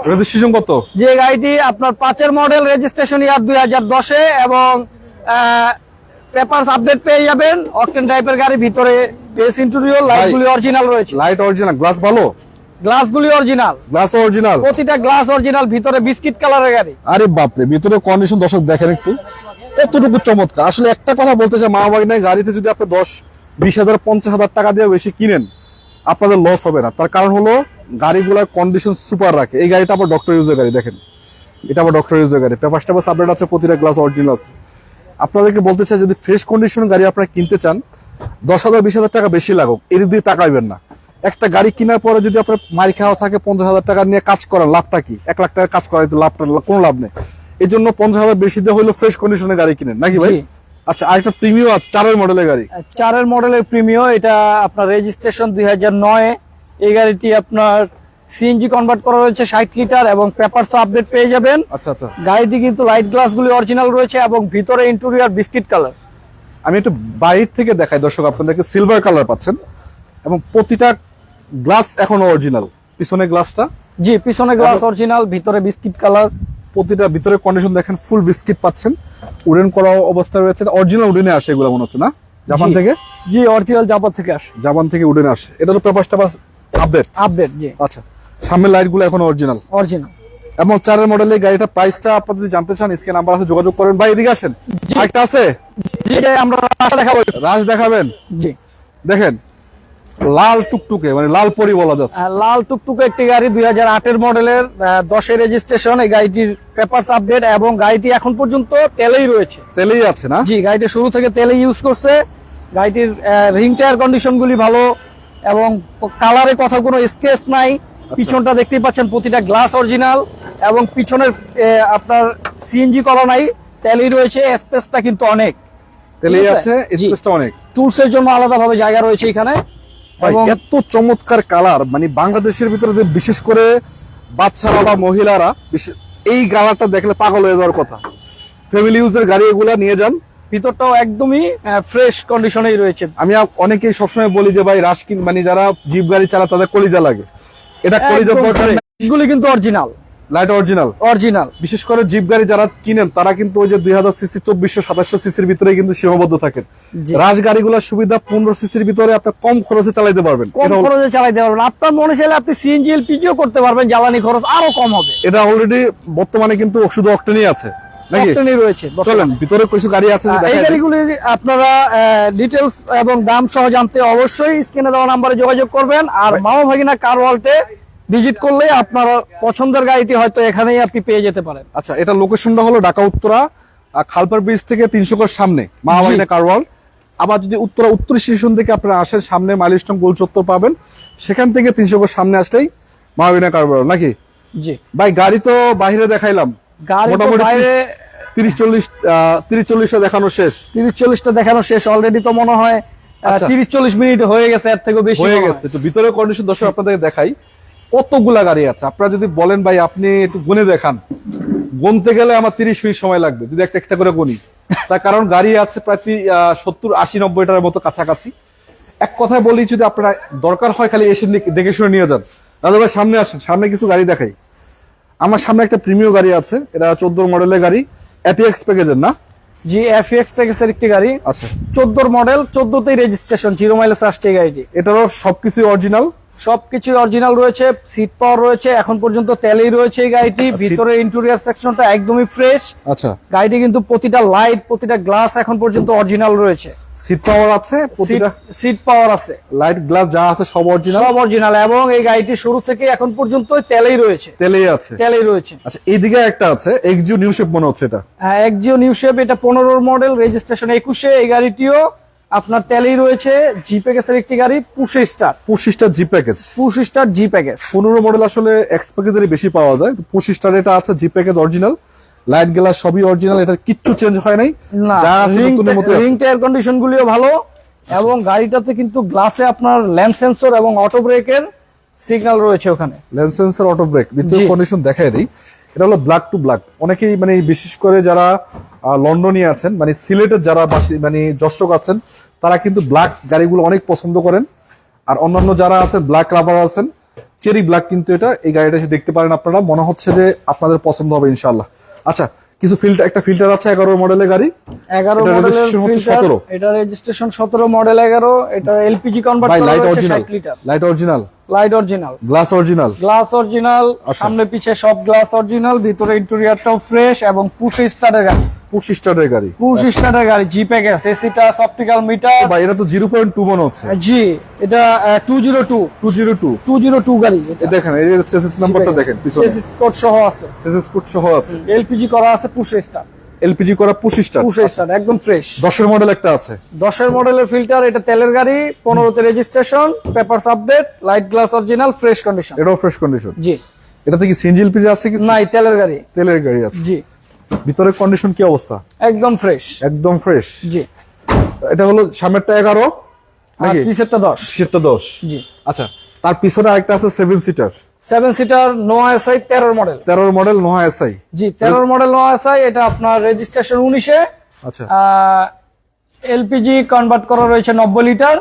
রেজিস্ট্রেশন কত? যে গাড়িটি আপনার 5 মডেল, রেজিস্ট্রেশন ইয়ার 2010 এ, এবং পেপারস আপডেট পেয়ে যাবেন। অকটেন টাইপের গাড়ি, ভিতরে বেস ইন্টেরিয়র, লাইটগুলি অরিজিনাল রয়েছে। লাইট অরিজিনাল, গ্লাস ভালো, গ্লাসগুলি অরিজিনাল, গ্লাস অরিজিনাল, প্রতিটা গ্লাস অরিজিনাল, ভিতরে বিস্কিট কালারের গাড়ি। আরে বাপরে, ভিতরে কন্ডিশন দর্শক দেখেন একটু কতটুকু চমৎকার। আসলে একটা কথা বলতে চাই, মা বাবা নাই গাড়িতে যদি আপনি 10-20,000 50,000 টাকা দিয়ে বেশি কিনেন, আপনাদের লস হবে না। তার কারণ হলো গাড়িগুলোর কন্ডিশন সুপার রাখে। এই গাড়িটা আবার ডক্টর ইউজের গাড়ি, দেখেন এটা আবার ডক্টর ইউজের গাড়ি, পেপার টেপার আপডেট আছে, প্রতিটা গ্লাস অরিজিনাল আছে। আপনাদেরকে বলতে চাই, যদি ফ্রেশ কন্ডিশন গাড়ি আপনারা কিনতে চান, 10,000-20,000 টাকা বেশি লাগুক, এর দিয়ে তাকাইবেন না। একটা গাড়ি কেনার পরে যদি আপনার মারি খাওয়া থাকে, 50,000 টাকা নিয়ে কাজ করার লাভটা কি? 1 লাখ টাকা কাজ করাইতে লাভটা কোনো লাভ নেই। এই জন্য 50,000 বেশি দিয়ে হইলো ফ্রেশ কন্ডিশনের গাড়ি কিনেন নাকি ভাই? জি। আচ্ছা, আরেকটা প্রিমিয়াম আছে 4 মডেলের গাড়ি। 4 মডেলের প্রিমিয়াম, এটা আপনার রেজিস্ট্রেশন 2009 এ। এই গাড়িটি আপনার সিএনজি কনভার্ট করা রয়েছে 60 লিটার, এবং পেপারস আপডেট পেয়ে যাবেন। আচ্ছা আচ্ছা। গাড়িটি কিন্তু লাইট গ্লাসগুলি অরিজিনাল রয়েছে, এবং ভিতরে ইন্টেরিয়র বিস্কিট কালার। আমি একটু বাইরে থেকে দেখাই দর্শক, আপনাদেরকে সিলভার কালার পাচ্ছেন, এবং প্রতিটা গ্লাস এখনো অরিজিনাল। পিছনে গ্লাসটা, জি, পিছনে গ্লাস অরিজিনাল, ভিতরে বিস্কিট কালার। প্রতিটা ভিতরে কন্ডিশন দেখেন, ফুল বিস্কিট পাচ্ছেন, উডেন করা অবস্থা রয়েছে। অরিজিনাল উডেনে আসে এগুলো মনে হচ্ছে না? জাপান জি। থেকে? জি, অরিজিনাল জাপান থেকে আসে। জাপান থেকে উডেনে আসে। এটা হলো পেপারসটা বাস আপডেট। আপডেট, জি। আচ্ছা, সামনের লাইট গুলো এখন অরিজিনাল। অরিজিনাল। এবং 4 মডেলের গাড়িটা প্রাইসটা আপনারা যদি জানতে চান, স্ক্রিন নাম্বার আছে, যোগাযোগ করেন। ভাই এদিকে আসেন, আরেকটা আছে, জি, আমরা রাস্তা দেখাবো। রাশ দেখাবেন। জি। দেখেন লাল টুকটুকে, মানে লাল পরি বলা যাচ্ছে। লাল টুকটুকে একটি গাড়ি, 2008 মডেলের, 10 রেজিস্ট্রেশন। এই গাড়িটির পেপারস আপডেট, এবং গাড়িটি এখন পর্যন্ত তেলেই রয়েছে। তেলেই আছে না? জি, গাড়িটি শুরু থেকে তেলে ইউজ করছে। গাড়িটির রিং টায়ার কন্ডিশন গুলি ভালো, এবং কালারে কথা কোনো স্কেচ নাই। পিছনটা দেখতেই পাচ্ছেন, প্রতিটা গ্লাস অরিজিনাল, এবং পিছনের আপনার সিএনজি করা নাই, তেলেই রয়েছে। স্পেসটা কিন্তু অনেক, তেলেই ঠিক আছে, জি। স্পেসটা অনেক। টুলসের জন্য আলাদাভাবে জায়গা রয়েছে এখানে। ভাই এবং এত চমৎকার কালার, মানে বাংলাদেশের ভিতরে যে বিশেষ করে বাচ্চারা বা মহিলারা এই কালারটা দেখলে পাগল হয়ে যাওয়ার কথা। ফ্যামিলি ইউজের গাড়ি এগুলা নিয়ে যান। ভিতরটাও একদমই ফ্রেশ কন্ডিশনেই রয়েছে। আমি অনেকেই সবসময় বলি যে ভাই রাশকিন, মানে যারা জিপ গাড়ি চালায় তাদের কলিজা লাগে। এটা কলিজা এগুলি কিন্তু অরিজিনাল, লাইট অরিজিনাল। অরিজিনাল। বিশেষ করে জিপ গাড়ি যারা কিনেন, তারা কিন্তু ওই যে 2000 সিসি, 2400-2700 সিসির ভিতরে কিন্তু সীমাবদ্ধ থাকেন। জি। রাশ গাড়িগুলোর সুবিধা 15 সিসির ভিতরে আপনি কম খরচে চালাতে পারবেন। কম খরচে চালাতে পারবেন। আপনার মনে চাইলে আপনি সিএনজি এলপিজিও করতে পারবেন, জ্বালানি খরচ আরো কম হবে। এটা অলরেডি বর্তমানে কিন্তু শুধু অক্টেনই আছে নাকি? অক্টেনই রয়েছে। চলেন ভিতরে কিছু গাড়ি আছে এই দেখাই দিই। গাড়িগুলি আপনারা ডিটেলস এবং দাম সহ জানতে অবশ্যই স্ক্রিনে দেওয়া নাম্বারে যোগাযোগ করবেন। আর মামা ভাগিনা কার ওয়ার্ল্ডে ভিজিট করলে আপনার পছন্দের গাড়িটি হয়তো এখানেই আপনি পেয়ে যেতে পারেন। আচ্ছা, এটা লোকেশনটা হলো ঢাকা উত্তরা, খালপার ব্রিজ থেকে 300 গজ সামনে মহামারিনা কারওয়াল। আবার যদি উত্তরা উত্তর স্টেশন থেকে আপনারা আসেন, সামনে মাইলস্টোন গোল চত্বর পাবেন, সেখান থেকে 300 গজ সামনে আসলেই মহামারিনা কারওয়াল নাকি? জি ভাই, গাড়ি তো বাইরে দেখাইলাম, গাড়ি তো মোটামুটি বাইরে 30-40টা দেখানো শেষ। 30-40টা দেখানো শেষ অলরেডি, তো মনে হয় আচ্ছা। 30-40 মিনিট হয়ে গেছে, এর থেকে বেশি হয়ে মনে হয়। গেছে। তো ভিতরে কন্ডিশন দর্শক আপনাদের দেখাই, কতগুলা গাড়ি আছে। আপনারা যদি বলেন ভাই আপনি একটু গুনে দেখান, গুনতে গেলে আমার 30 মিনিট সময় লাগবে যদি একটা একটা করে গুনি। তার কারণ গাড়ি আছে প্রায় 70-80-90টার মতো কাছাকাছি। এক কথায় বলি, যদি আপনারা দরকার হয় খালি এসে দেখে শুনে নিয়ে যান। দাদা ভাই সামনে আসেন, সামনে কিছু গাড়ি দেখাই। আমার সামনে একটা প্রিমিয়াম গাড়ি আছে, এটা 14 মডেলের গাড়ি, এপিএক্স প্যাকেজের না? জি, এফএক্স প্যাকেজের একটি গাড়ি। আচ্ছা, 14 মডেল, 14তেই রেজিস্ট্রেশন, 0 মাইলেজ আসছে এই গাড়িটি। এটারও সবকিছু অরিজিনাল, সবকিছু অরিজিনাল রয়েছে, সিট পাওয়ার রয়েছে, এখন পর্যন্ত তেলেই রয়েছে এই গাড়িটি। ভিতরে ইন্টেরিয়র সেকশনটা একদমই ফ্রেশ। আচ্ছা, গাড়িটি কিন্তু প্রতিটা লাইট, প্রতিটা গ্লাস এখন পর্যন্ত অরিজিনাল রয়েছে। সিট পাওয়ার আছে, প্রতিটা সিট পাওয়ার আছে, লাইট গ্লাস যা আছে সব অরিজিনাল, সব অরিজিনাল, এবং এই গাড়িটি শুরু থেকে এখন পর্যন্ত তেলেই রয়েছে, তেলেই আছে। আচ্ছা, এইদিকে একটা আছে এক্সিও নিউ শেপ মনে হচ্ছে এটা। হ্যাঁ, এক্সিও নিউ শেপ, এটা 15 মডেল, রেজিস্ট্রেশন 21-এ। এই গাড়িটিও আপনার তেলেই রয়েছে, জি প্যাকেজের একটি গাড়ি, পুশ স্টার জি প্যাকেজ। 15 মডেল আসলে এক্স প্যাকেজেরই বেশি পাওয়া যায়, পুশ স্টার এটা আছে, জি প্যাকেজ অরিজিনাল, লাইট গ্লাস সবই অরিজিনাল, এটা কিচ্ছু চেঞ্জ হয় নাই, যা আছে নতুনের মতো আছে। রিং টায়ার কন্ডিশন গুলিও ভালো, এবং গাড়িটাতে কিন্তু গ্লাসে আপনার ল্যাম্প সেন্সর এবং অটো ব্রেকের সিগন্যাল রয়েছে ওখানে, লেন্স সেন্সর, অটো ব্রেক। ভিতরে কন্ডিশন দেখাই দেই, এটা হলো ব্ল্যাক টু ব্ল্যাক। অনেকেই মানে বিশেষ করে যারা লন্ডনে আছেন, মানে সিলেটের যারা মানে দর্শক আছেন, তারা কিন্তু ব্ল্যাক গাড়িগুলো অনেক পছন্দ করেন। আর অন্যান্য যারা আছেন ব্ল্যাক লাভার আছেন, চেরি ব্ল্যাক কিন্তু এটা, এই গাড়িটা এসে দেখতে পারেন আপনারা, মনে হচ্ছে যে আপনাদের পছন্দ হবে ইনশাআল্লাহ। আচ্ছা, কিছু একটা ফিল্টার আছে 11 মডেলের গাড়ি, 11 মডেলের ফিল্টার, এটা রেজিস্ট্রেশন 17 মডেল 11, এটা এলপিজি কনভার্ট করা হয়েছে 60 litre. Light original, glass original, সামনে পিছে সব গ্লাস অরিজিনাল, ভিতরে ইন্টেরিয়রটাও ফ্রেশ, এবং পুশ স্টার্টের গাড়ি, G package, AC touch, optical meter. ভাই এটা তো 0.2 মনে হচ্ছে। জি, এটা 202 গাড়ি। এটা দেখেন, এই যে চেসিস নাম্বারটা দেখেন, পিছনে চেসিস কোড সহ আছে, এলপিজি করা আছে, এলপিজি করা পুশ স্টার, একদম ফ্রেশ। 10 মডেল একটা আছে, 10 মডেলের ফিল্টার, এটা তেলের গাড়ি, 15-তে registration, papers update, light glass original, fresh condition. এটাও ফ্রেশ কন্ডিশন। জি, এটাতে কি সিএনজি এলপিজি আছে কি? নাই, তেলের গাড়ি আছে। জি, ভিতরের কন্ডিশন কি অবস্থা? একদম ফ্রেশ। জি, এটা হলো সামনেরটা 11 আর নাকি পিছেরটা 10। জি। আচ্ছা, তার পিছনে আরেকটা আছে 7 সিটার নোয়া এসআই 13 মডেল নোহা এসআই। জি, 13 মডেল নোয়া এসআই, এটা আপনার রেজিস্ট্রেশন 19-এ। আচ্ছা, এলপিজি কনভার্ট করা রয়েছে 90 লিটার,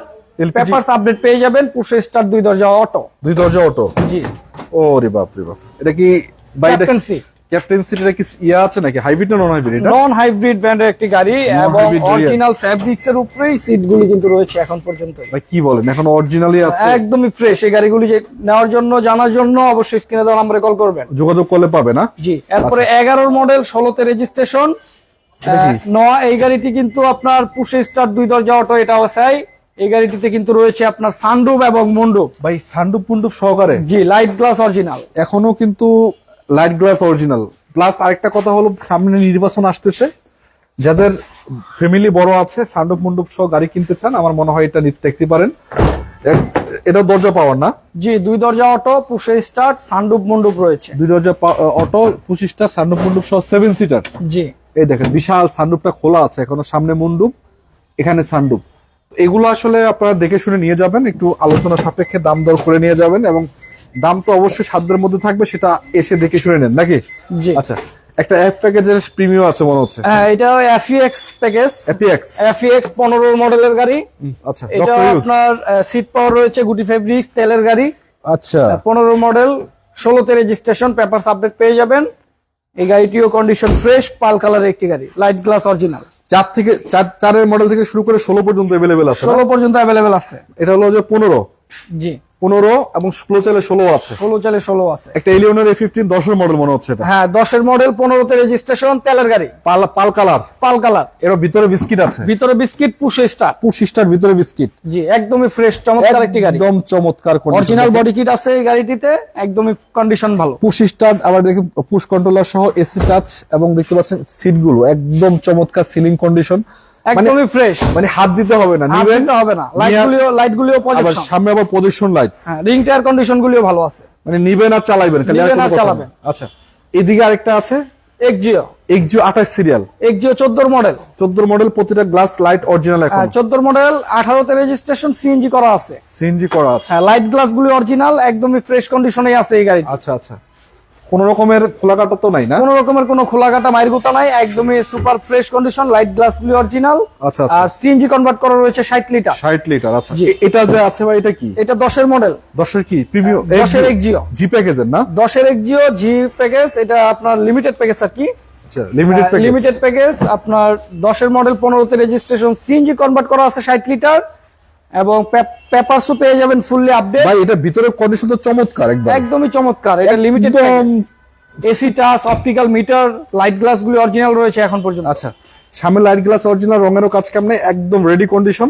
পেপারস আপডেট পেয়ে যাবেন, পুশ স্টার 2 দরজা অটো। জি, ওরে বাপ রে বাপ, এটা কি ক্যাপ্টেন সিট, এটা কি ইয়া আছে নাকি হাইব্রিড না নন হাইব্রিড? এটা নন হাইব্রিড ব্র্যান্ডের একটি গাড়ি, এবং অরিজিনাল ফ্যাব্রিক্স এর উপরেই সিটগুলি কিন্তু রয়েছে এখন পর্যন্ত। ভাই কি বলেন, এখন অরিজিনালি আছে? একদমই ফ্রেশ। এই গাড়িগুলি নেওয়ার জন্য, জানার জন্য অবশ্যই স্ক্রিনে দেওয়া নম্বরে কল করবেন, যোগাযোগ করলে পাবে না? জি। এরপরে 11 মডেল 16-তে রেজিস্ট্রেশন নোয়া, এই গাড়িটি কিন্তু আপনার পুশ স্টার 2 দরজা অটো, এটা চাই। এই গাড়িটিতে কিন্তু রয়েছে আপনার সানরুফ এবং মুন্ডুপ। ভাই সানরুফ মুন্ডুপ সহকারে? জি, লাইট গ্লাস অরিজিনাল, এখনো কিন্তু লাইট গ্লাস অরিজিনাল। প্লাস আরেকটা কথা হলো, সামনে নির্বাচন আসতেছে, যাদের ফ্যামিলি বড় আছে, সানরুফ মুন্ডুপ সহ গাড়ি কিনতে চান, আমার মনে হয় এটা দেখতে পারেন। এটা দরজা পাওয়ার না? জি, 2 দরজা অটো, পুশ স্টার্ট, সানরুফ মুন্ডুপ রয়েছে। 2 দরজা অটো, পুশ স্টার, সানরুফ মুন্ডুপ সহ 7 সিটার। জি, এই দেখেন বিশাল সানরুফটা খোলা আছে এখনো, সামনে মুন্ডুপ, এখানে সানরুফ। এগুলো আসলে আপনারা দেখে শুনে নিয়ে যাবেন, একটু আলোচনা সাপেক্ষে দাম দর করে নিয়ে যাবেন, এবং দাম তো অবশ্যই সাধ্যের মধ্যে থাকবে, সেটা এসে দেখে শুনে নেন নাকি? জি। আচ্ছা, একটা এফ প্যাকেজের প্রিমিয়াম আছে মনে হচ্ছে। হ্যাঁ, এটা এফইএক্স প্যাকেজ, এফইএক্স 15 মডেলের গাড়ি। আচ্ছা, এটা আপনার সিট পাওয়ার রয়েছে, গুটি ফেব্রিক্স, তেলের গাড়ি। আচ্ছা, 15 মডেল, 16-তে রেজিস্ট্রেশন, পেপারস আপডেট পেয়ে যাবেন। এই গাড়িটিও কন্ডিশন ফ্রেশ, পাল কালারের একটি গাড়ি, লাইট গ্লাস অরিজিনাল। 4 মডেল থেকে শুরু করে 16 পর্যন্ত अवेलेबल আছে। 16 পর্যন্ত अवेलेबल আছে। এটা হলো যে 15। জি, 15 এবং 16 চালে 16 আছে। 16 আছে। একটা এলিয়নের A15 10 এর মডেল মনে হচ্ছে এটা। হ্যাঁ, 10 এর মডেল, 15-তে রেজিস্ট্রেশন, তেলের গাড়ি, পাল কালার। এর ভিতরে বিস্কিট আছে, ভিতরে বিস্কিট, পুশ স্টার ভিতরে বিস্কিট। জি, একদমই ফ্রেশ, চমৎকার একটি গাড়ি, একদম চমৎকার কন্ডিশন। অরিজিনাল বডি কিট আছে এই গাড়িটিতে, একদমই কন্ডিশন ভালো। পুশ স্টার, আবার দেখুন পুশ কন্ট্রোলার সহ এসি টাচ, এবং দেখতে পাচ্ছেন সিটগুলো একদম চমৎকার, সিলিং কন্ডিশন, একদমই ফ্রেশ, মানে হাত দিতে হবে না, নিবেন হবে না। লাইটগুলিও আবার পজিশন, সামনে আবার পজিশন লাইট। হ্যাঁ, রিং টায়ার কন্ডিশন গুলিও ভালো আছে, মানে নিবেন আর চালাবেন, খালি আর কোনো কথা না। আচ্ছা, এদিকে আরেকটা আছে এক্সিও 28 সিরিয়াল, এক্সিও 14 মডেল, প্রতিটা গ্লাস লাইট অরিজিনাল। এখন 14 মডেল, 18-তে রেজিস্ট্রেশন, সিএনজি করা আছে। হ্যাঁ, লাইট গ্লাস গুলি অরিজিনাল, একদমই ফ্রেশ কন্ডিশনেই আছে এই গাড়ি। আচ্ছা, কোন রকমের খোলাকাটা তো নাই না? কোন রকমের কোনো খোলাকাটা মাইরগুতা নাই, একদমই super fresh condition, light glass গুলি অরিজিনাল। আচ্ছা, আর সিএনজি কনভার্ট করা রয়েছে 60 লিটার। আচ্ছা, এটা যে আছে ভাই, এটা কি? এটা 10 এর মডেল, 10 এর কি প্রিমিয়াম? 10 এর এক্সিও জি প্যাকেজের না? 10 এর এক্সিও জি প্যাকেজ, এটা আপনার লিমিটেড প্যাকেজ আর কি। আচ্ছা, লিমিটেড প্যাকেজ আপনার 10 এর মডেল, 15-তে রেজিস্ট্রেশন, সিএনজি কনভার্ট করা আছে 60 লিটার, এবং পেপারসও পেয়ে যাবেন ফুললি আপডেট। ভাই এটা ভিতরের কন্ডিশন তো চমৎকার, একদমই চমৎকার। এটা limited package, AC touch, optical metre, light glass গুলি অরিজিনাল রয়েছে এখন পর্যন্ত। আচ্ছা, সামনে লাইট গ্লাস অরিজিনাল, রঙেরও কাজ কাম নেই, একদম রেডি কন্ডিশন।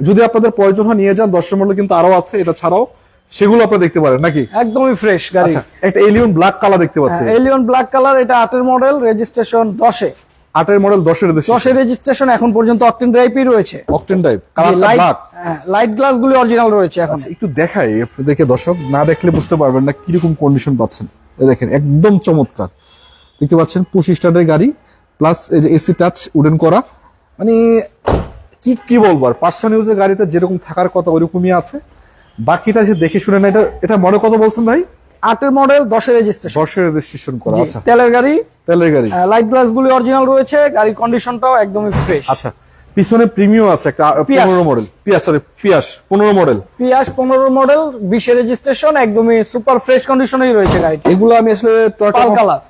যদি আপনাদের প্রয়োজন হয় নিয়ে যান, 10 মডেল কিন্তু আরো আছে, এটা ছাড়াও সেগুলো আপনারা দেখতে পারেন নাকি? একদমই ফ্রেশ গাড়ি। আচ্ছা, একটা এলিয়ন ব্ল্যাক কালার দেখতে পাচ্ছি। এলিয়ন ব্ল্যাক কালার, এটা 8 এর মডেল, রেজিস্ট্রেশন 10-এ। 8 এর মডেল, 10 এর দেশি। 10 এর রেজিস্ট্রেশন, এখন পর্যন্ত অকটেন ড্রাইভই রয়েছে। অকটেন ড্রাইভ, কালারটা ব্ল্যাক। লাইট গ্লাস গুলি অরিজিনাল রয়েছে এখন। একটু দেখাই আপনাদেরকে, দর্শক না দেখলে বুঝতে পারবেন না কিরকম কন্ডিশন পাচ্ছেন। এই দেখেন, একদম চমৎকার দেখতে পাচ্ছেন। পুশ স্টার্টের গাড়ি, প্লাস এই যে এসি টাচ উডেন করা, মানে কি বলবো আর, পার্সোনাল ইউজের গাড়িতে যেরকম থাকার কথা ওইরকমই আছে। বাকিটা যে দেখে শুনে না, এটা মনে কত বলছেন ভাই? 8 এর মডেল, 10 এর রেজিস্ট্রেশন। 10 এর রেজিস্ট্রেশন করা। আচ্ছা, তেলের গাড়ি। তেলের গাড়ি, লাইট গ্লাস গুলি অরিজিনাল রয়েছে, গাড়ির কন্ডিশনটাও একদমই ফ্রেশ। আচ্ছা, পিছনে প্রিমিয়াম আছে একটা 15 মডেল, পিয়াস 15 মডেল। পিয়াস 15 মডেল, 20 এর রেজিস্ট্রেশন, একদমই সুপার ফ্রেশ কন্ডিশনেই রয়েছে গাড়ি। এগুলো আমি আসলে